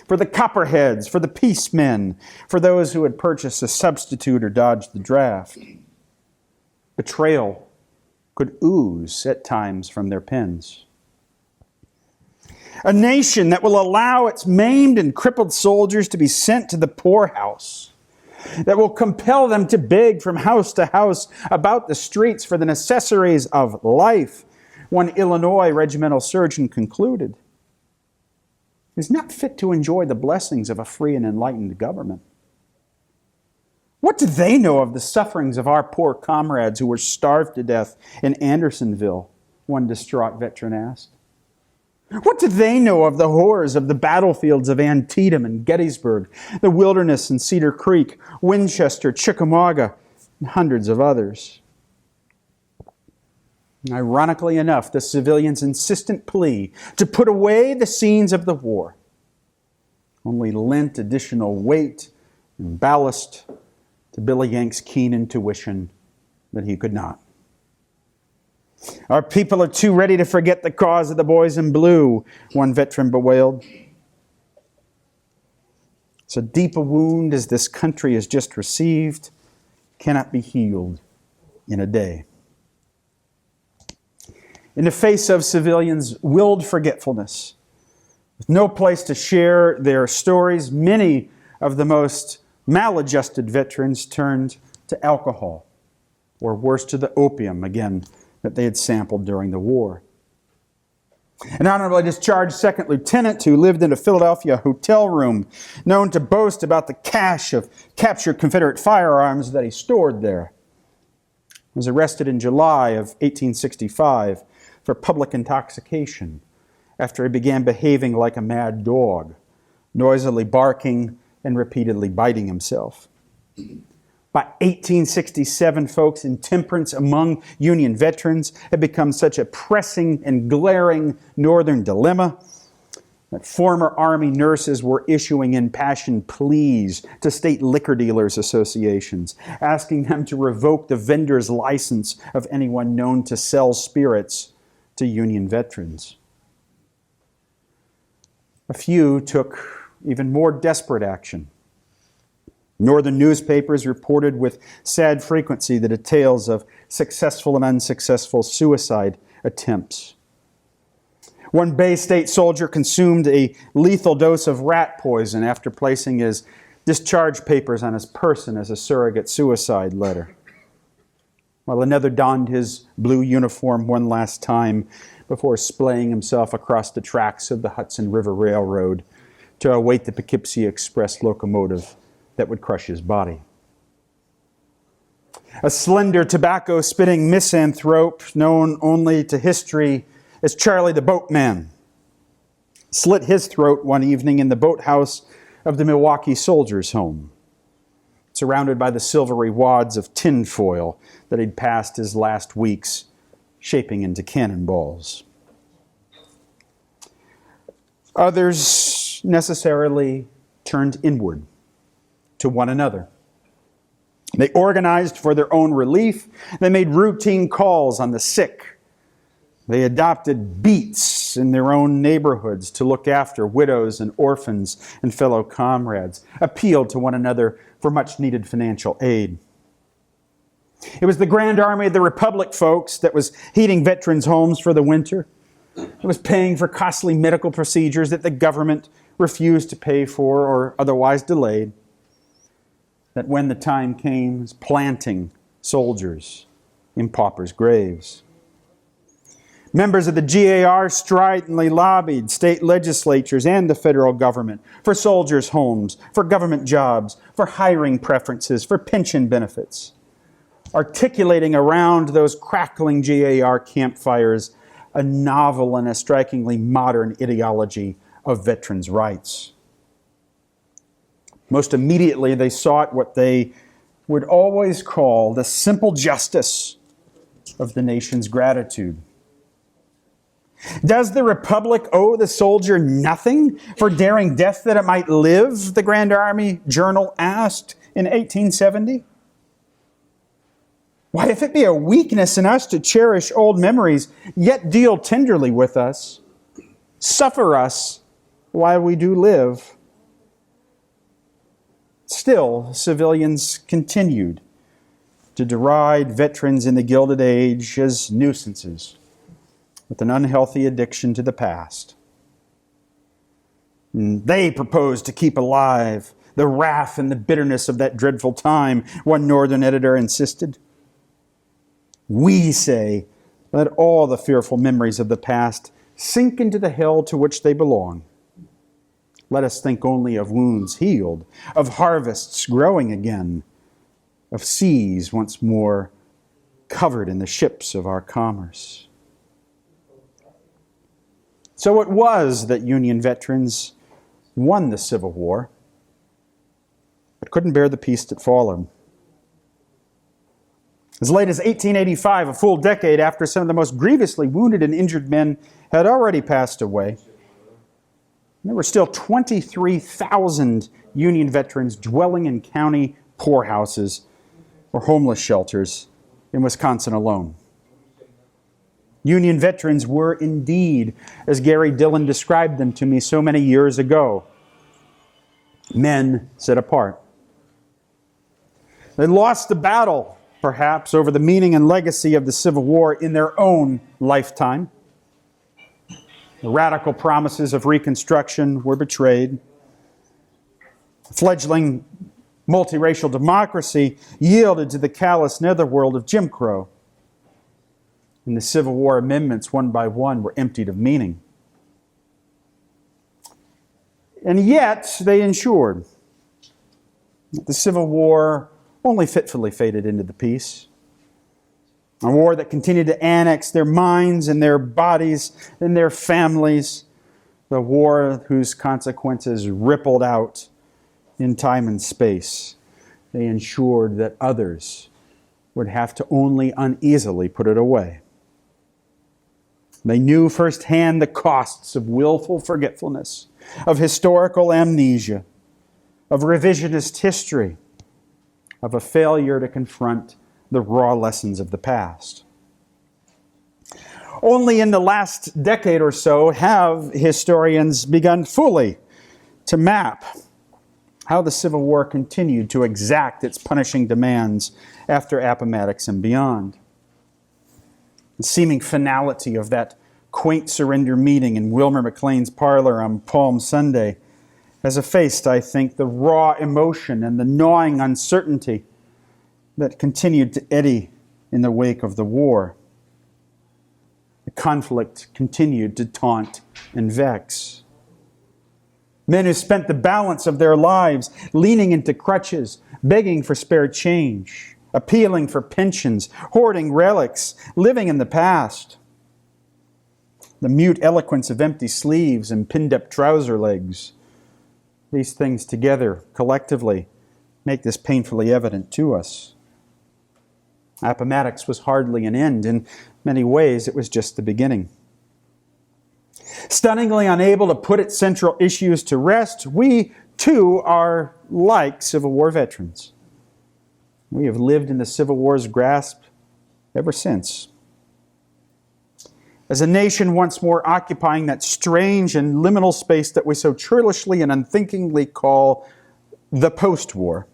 for the copperheads, for the peacemen, for those who had purchased a substitute or dodged the draft. Betrayal could ooze at times from their pens. A nation that will allow its maimed and crippled soldiers to be sent to the poorhouse, that will compel them to beg from house to house about the streets for the necessaries of life, one Illinois regimental surgeon concluded, is not fit to enjoy the blessings of a free and enlightened government. What do they know of the sufferings of our poor comrades who were starved to death in Andersonville? One distraught veteran asked. What do they know of the horrors of the battlefields of Antietam and Gettysburg, the Wilderness and Cedar Creek, Winchester, Chickamauga, and hundreds of others? Ironically enough, the civilians' insistent plea to put away the scenes of the war only lent additional weight and ballast to Billy Yank's keen intuition that he could not. Our people are too ready to forget the cause of the boys in blue, one veteran bewailed. So deep a wound as this country has just received cannot be healed in a day. In the face of civilians' willed forgetfulness, with no place to share their stories, many of the most maladjusted veterans turned to alcohol, or worse, to the opium, again, that they had sampled during the war. An honorably discharged second lieutenant who lived in a Philadelphia hotel room, known to boast about the cache of captured Confederate firearms that he stored there, was arrested in July of 1865 for public intoxication after he began behaving like a mad dog, noisily barking and repeatedly biting himself. By 1867, folks, intemperance among Union veterans had become such a pressing and glaring Northern dilemma that former Army nurses were issuing impassioned pleas to state liquor dealers associations, asking them to revoke the vendor's license of anyone known to sell spirits to Union veterans. A few took even more desperate action. Northern newspapers reported with sad frequency the details of successful and unsuccessful suicide attempts. One Bay State soldier consumed a lethal dose of rat poison after placing his discharge papers on his person as a surrogate suicide letter, while another donned his blue uniform one last time before splaying himself across the tracks of the Hudson River Railroad to await the Poughkeepsie Express locomotive that would crush his body. A slender, tobacco-spitting misanthrope known only to history as Charlie the Boatman slit his throat one evening in the boathouse of the Milwaukee Soldiers' Home, surrounded by the silvery wads of tinfoil that he'd passed his last weeks shaping into cannonballs. Others necessarily turned inward to one another. They organized for their own relief. They made routine calls on the sick. They adopted beats in their own neighborhoods to look after widows and orphans and fellow comrades, appealed to one another for much-needed financial aid. It was the Grand Army of the Republic, folks, that was heating veterans' homes for the winter. It was paying for costly medical procedures that the government refused to pay for or otherwise delayed. That when the time came, was planting soldiers in paupers' graves. Members of the GAR stridently lobbied state legislatures and the federal government for soldiers' homes, for government jobs, for hiring preferences, for pension benefits, articulating around those crackling GAR campfires a novel and a strikingly modern ideology of veterans' rights. Most immediately, they sought what they would always call the simple justice of the nation's gratitude. Does the Republic owe the soldier nothing for daring death that it might live, the Grand Army Journal asked in 1870? Why, if it be a weakness in us to cherish old memories, yet deal tenderly with us, suffer us while we do live. Still, civilians continued to deride veterans in the Gilded Age as nuisances with an unhealthy addiction to the past. And they proposed to keep alive the wrath and the bitterness of that dreadful time, one Northern editor insisted. We say, let all the fearful memories of the past sink into the hell to which they belong. Let us think only of wounds healed, of harvests growing again, of seas once more covered in the ships of our commerce. So it was that Union veterans won the Civil War, but couldn't bear the peace that followed. As late as 1885, a full decade after some of the most grievously wounded and injured men had already passed away, there were still 23,000 Union veterans dwelling in county poorhouses or homeless shelters in Wisconsin alone. Union veterans were indeed, as Gary Dillon described them to me so many years ago, men set apart. They lost the battle, perhaps, over the meaning and legacy of the Civil War in their own lifetime. The radical promises of Reconstruction were betrayed. Fledgling multiracial democracy yielded to the callous netherworld of Jim Crow. And the Civil War amendments, one by one, were emptied of meaning. And yet, they ensured that the Civil War only fitfully faded into the peace. A war that continued to annex their minds and their bodies and their families. The war whose consequences rippled out in time and space. They ensured that others would have to only uneasily put it away. They knew firsthand the costs of willful forgetfulness, of historical amnesia, of revisionist history, of a failure to confront the raw lessons of the past. Only in the last decade or so have historians begun fully to map how the Civil War continued to exact its punishing demands after Appomattox and beyond. The seeming finality of that quaint surrender meeting in Wilmer McLean's parlor on Palm Sunday has effaced, I think, the raw emotion and the gnawing uncertainty that continued to eddy in the wake of the war. The conflict continued to taunt and vex. Men who spent the balance of their lives leaning into crutches, begging for spare change, appealing for pensions, hoarding relics, living in the past. The mute eloquence of empty sleeves and pinned-up trouser legs. These things together, collectively, make this painfully evident to us. Appomattox was hardly an end. In many ways, it was just the beginning. Stunningly unable to put its central issues to rest, we, too, are like Civil War veterans. We have lived in the Civil War's grasp ever since. As a nation once more occupying that strange and liminal space that we so churlishly and unthinkingly call the postwar.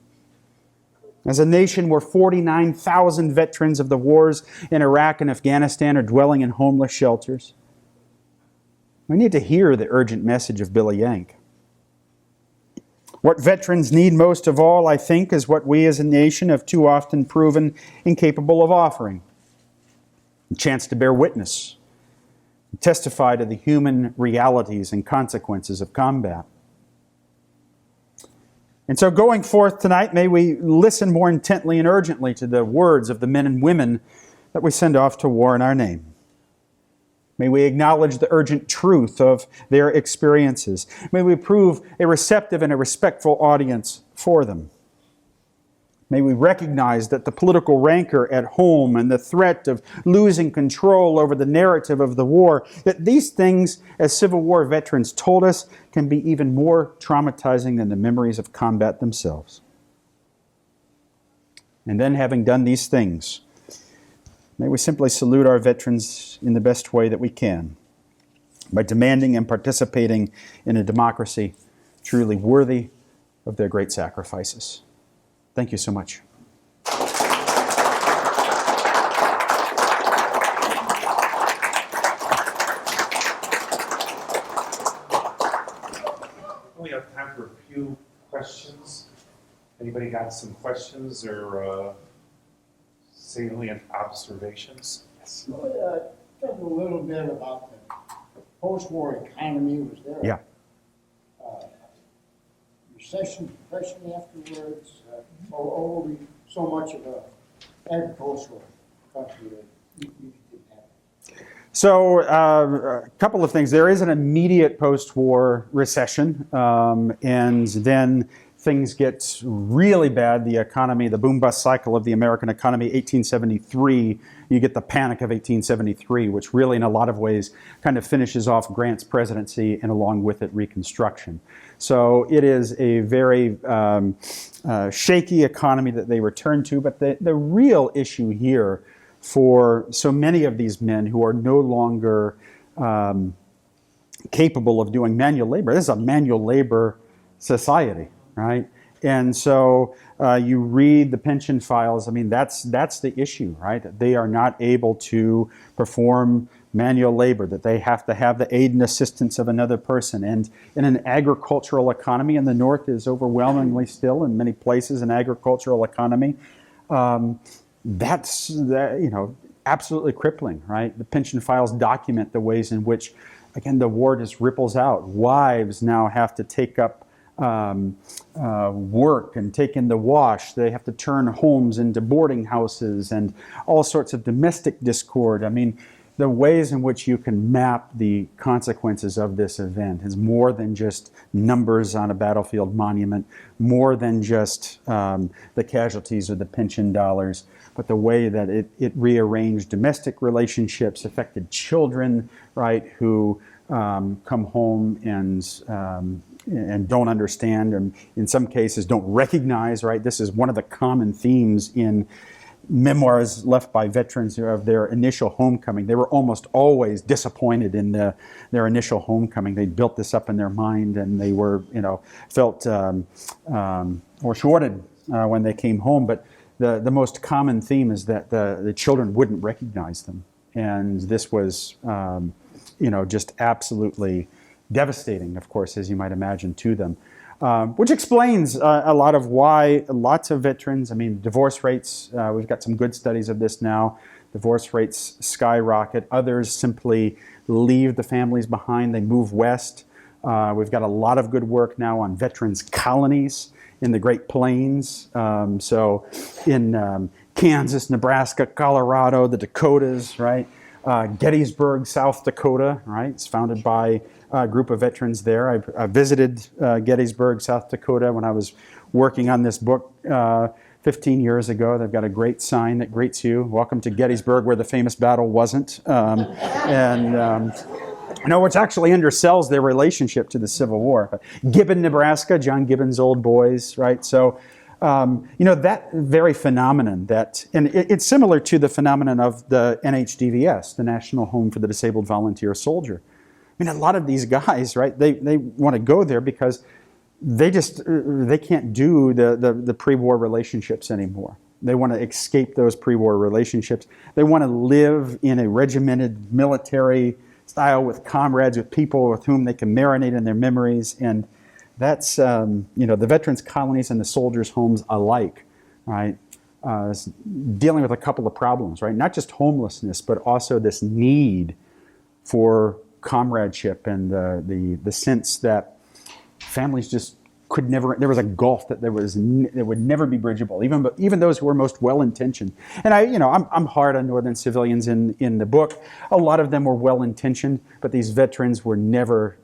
As a nation where 49,000 veterans of the wars in Iraq and Afghanistan are dwelling in homeless shelters. We need to hear the urgent message of Billy Yank. What veterans need most of all, I think, is what we as a nation have too often proven incapable of offering. A chance to bear witness, testify to the human realities and consequences of combat. And so going forth tonight, may we listen more intently and urgently to the words of the men and women that we send off to war in our name. May we acknowledge the urgent truth of their experiences. May we prove a receptive and a respectful audience for them. May we recognize that the political rancor at home and the threat of losing control over the narrative of the war, that these things, as Civil War veterans told us, can be even more traumatizing than the memories of combat themselves. And then, having done these things, may we simply salute our veterans in the best way that we can, by demanding and participating in a democracy truly worthy of their great sacrifices. Thank you so much. We have time for a few questions. Anybody got some questions or salient observations? Yes. Talk a little bit about the post-war economy. Was there Yeah. recession, depression afterwards, or were we so much of a agricultural country that you didn't have? So, a couple of things. There is an immediate post-war recession, and then things get really bad. The economy, the boom-bust cycle of the American economy, 1873, you get the Panic of 1873, which really in a lot of ways kind of finishes off Grant's presidency and along with it Reconstruction. So it is a very shaky economy that they return to, but the real issue here for so many of these men who are no longer capable of doing manual labor. This is a manual labor society, right? And so you read the pension files. I mean, that's the issue, right? That they are not able to perform manual labor, that they have to have the aid and assistance of another person. And in an agricultural economy, and the North is overwhelmingly still in many places an agricultural economy, that's absolutely crippling, right? The pension files document the ways in which, again, the war just ripples out. Wives now have to take up work and take in the wash. They have to turn homes into boarding houses and all sorts of domestic discord. I mean, the ways in which you can map the consequences of this event is more than just numbers on a battlefield monument, more than just the casualties or the pension dollars, but the way that it rearranged domestic relationships, affected children, right, who come home and don't understand, and in some cases don't recognize, right? This is one of the common themes in memoirs left by veterans of their initial homecoming. They were almost always disappointed in their initial homecoming. They built this up in their mind, and they were, felt foreshortened when they came home. But the most common theme is that the children wouldn't recognize them, and this was, just absolutely devastating, of course, as you might imagine, to them. Which explains a lot of why lots of veterans, I mean, divorce rates, we've got some good studies of this now, divorce rates skyrocket. Others simply leave the families behind, they move west. We've got a lot of good work now on veterans colonies in the Great Plains. So in Kansas, Nebraska, Colorado, the Dakotas, right? Gettysburg, South Dakota, right? It's founded by a group of veterans there. I visited Gettysburg, South Dakota when I was working on this book 15 years ago. They've got a great sign that greets you. Welcome to Gettysburg, where the famous battle wasn't. Which actually undersells their relationship to the Civil War. But Gibbon, Nebraska, John Gibbon's old boys, right? So, that very phenomenon and it's similar to the phenomenon of the NHDVS, the National Home for the Disabled Volunteer Soldier. I mean, a lot of these guys, right, they want to go there because they can't do the pre-war relationships anymore. They want to escape those pre-war relationships. They want to live in a regimented military style with comrades, with people with whom they can marinate in their memories. And that's, the veterans' colonies and the soldiers' homes alike, right, dealing with a couple of problems, right? Not just homelessness, but also this need for comradeship and the sense that families just could never, there was a gulf that would never be bridgeable, even those who were most well-intentioned. And I'm hard on Northern civilians in the book. A lot of them were well-intentioned, but these veterans were never,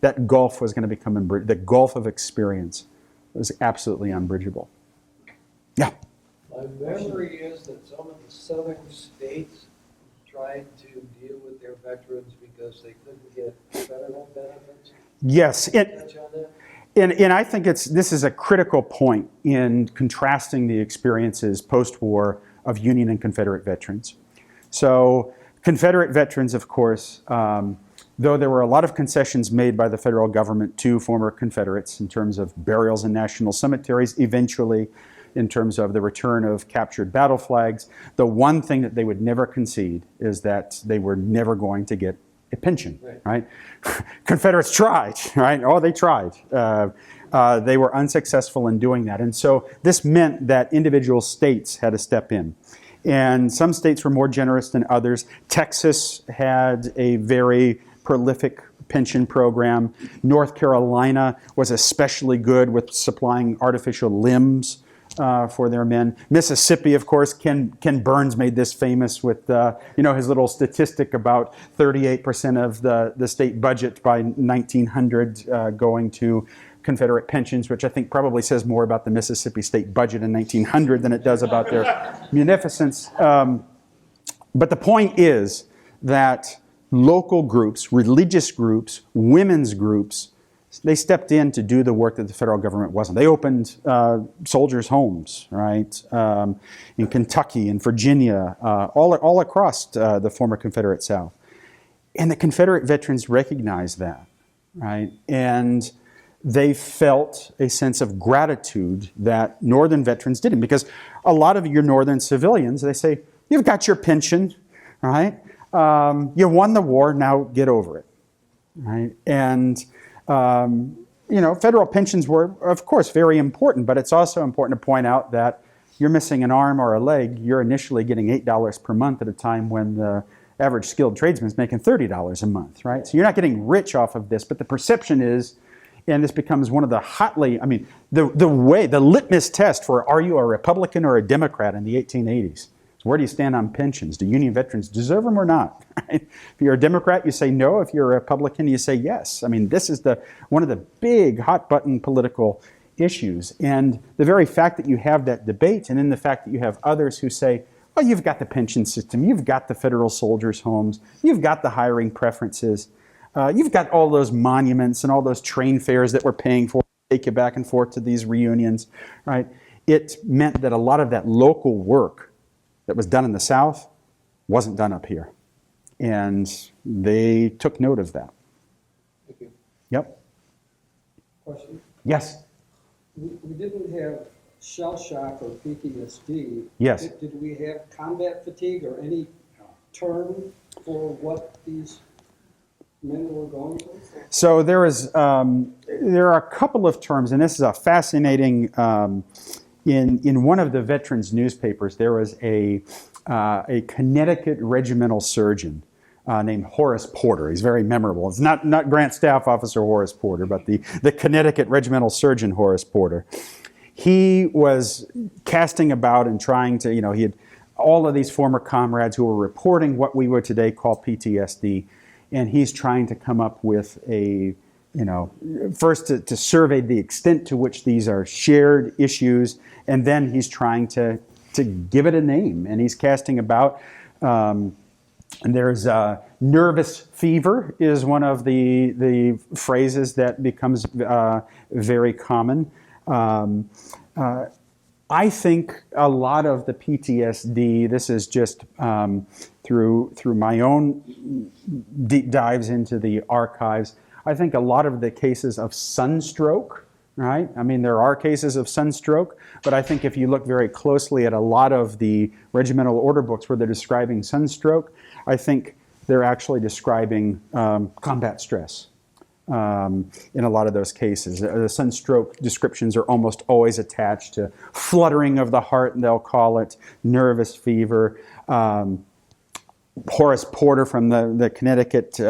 that gulf was going to become unbridgeable. The gulf of experience was absolutely unbridgeable. Yeah. My memory is that some of the southern states tried to deal with their veterans because they couldn't get federal benefits. Yes. And I think this is a critical point in contrasting the experiences post-war of Union and Confederate veterans. So Confederate veterans, of course, though there were a lot of concessions made by the federal government to former Confederates in terms of burials in national cemeteries, eventually in terms of the return of captured battle flags, the one thing that they would never concede is that they were never going to get a pension, right? Confederates tried, right? Oh, they tried. They were unsuccessful in doing that. And so this meant that individual states had to step in. And some states were more generous than others. Texas had a very prolific pension program. North Carolina was especially good with supplying artificial limbs for their men. Mississippi, of course, Ken Burns made this famous with his little statistic about 38% of the state budget by 1900 going to Confederate pensions, which I think probably says more about the Mississippi state budget in 1900 than it does about their munificence. But the point is that local groups, religious groups, women's groups They stepped in to do the work that the federal government wasn't. They opened soldiers' homes, right, in Kentucky and Virginia, all across the former Confederate South. And the Confederate veterans recognized that, right? And they felt a sense of gratitude that Northern veterans didn't, because a lot of your Northern civilians, they say, you've got your pension, right? You won the war, now get over it, right? And federal pensions were, of course, very important, but it's also important to point out that you're missing an arm or a leg, you're initially getting $8 per month at a time when the average skilled tradesman's making $30 a month, right? So you're not getting rich off of this, but the perception is, and this becomes one of the the litmus test for are you a Republican or a Democrat in the 1880s? Where do you stand on pensions? Do Union veterans deserve them or not? If you're a Democrat, you say no. If you're a Republican, you say yes. I mean, this is one of the big hot-button political issues. And the very fact that you have that debate, and then the fact that you have others who say, oh, you've got the pension system, you've got the federal soldiers' homes, you've got the hiring preferences, you've got all those monuments and all those train fares that we're paying for to take you back and forth to these reunions, right? It meant that a lot of that local work that was done in the South wasn't done up here. And they took note of that. Thank you. Yep. Question? Yes. We didn't have shell shock or PTSD. Yes. Did we have combat fatigue or any term for what these men were going through? So there are a couple of terms, and this is a fascinating. In one of the veterans' newspapers, there was a Connecticut regimental surgeon named Horace Porter. He's very memorable. It's not Grant Staff Officer Horace Porter, but the Connecticut regimental surgeon Horace Porter. He was casting about and trying to, he had all of these former comrades who were reporting what we would today call PTSD, and he's trying to come up with first to survey the extent to which these are shared issues, and then he's trying to give it a name, and he's casting about. And there's nervous fever is one of the phrases that becomes very common. I think a lot of the PTSD, this is just through my own deep dives into the archives, I think a lot of the cases of sunstroke, right? I mean, there are cases of sunstroke, but I think if you look very closely at a lot of the regimental order books where they're describing sunstroke, I think they're actually describing combat stress in a lot of those cases. The sunstroke descriptions are almost always attached to fluttering of the heart, and they'll call it nervous fever. Horace Porter from the Connecticut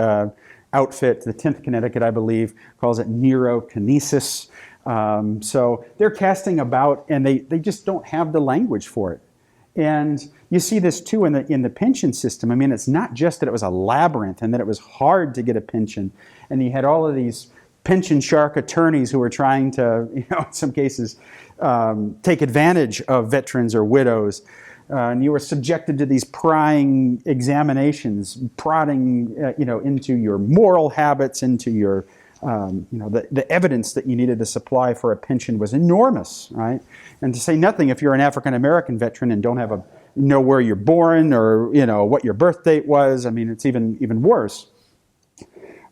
outfit, the 10th Connecticut, I believe, calls it neurokinesis. So they're casting about, and they just don't have the language for it. And you see this too in the pension system. I mean, it's not just that it was a labyrinth and that it was hard to get a pension, and you had all of these pension shark attorneys who were trying to, in some cases, take advantage of veterans or widows. And you were subjected to these prying examinations, prodding, into your moral habits, into your, the evidence that you needed to supply for a pension was enormous, right? And to say nothing if you're an African-American veteran and don't know where you're born or, what your birth date was. I mean, it's even worse.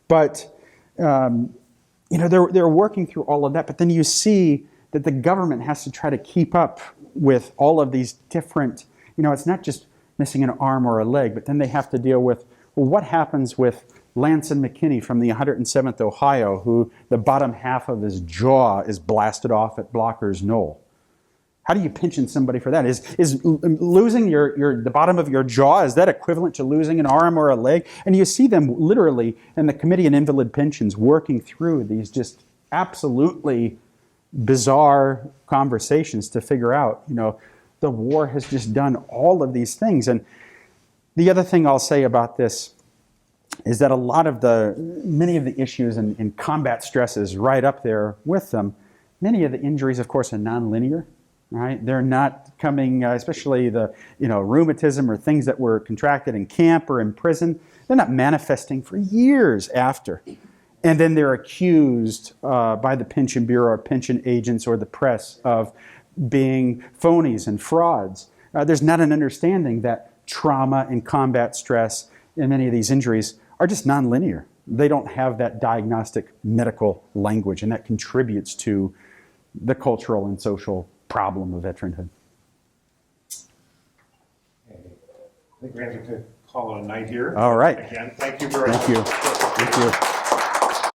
But, they're working through all of that. But then you see that the government has to try to keep up with all of these different, it's not just missing an arm or a leg, but then they have to deal with, well, what happens with Lanson McKinney from the 107th Ohio, who the bottom half of his jaw is blasted off at Blocker's Knoll? How do you pension somebody for that? Is losing the bottom of your jaw, is that equivalent to losing an arm or a leg? And you see them literally in the Committee on Invalid Pensions working through these just absolutely bizarre conversations to figure out, the war has just done all of these things. And the other thing I'll say about this is that many of the issues and combat stresses right up there with them, many of the injuries, of course, are nonlinear, right? They're not coming, especially the, rheumatism or things that were contracted in camp or in prison, they're not manifesting for years after. And then they're accused by the Pension Bureau or pension agents or the press of being phonies and frauds. There's not an understanding that trauma and combat stress and many of these injuries are just nonlinear. They don't have that diagnostic medical language, and that contributes to the cultural and social problem of veteranhood. I think we're going to have to call it a night here. All right. Again, thank you very much. Thank you. Thank you.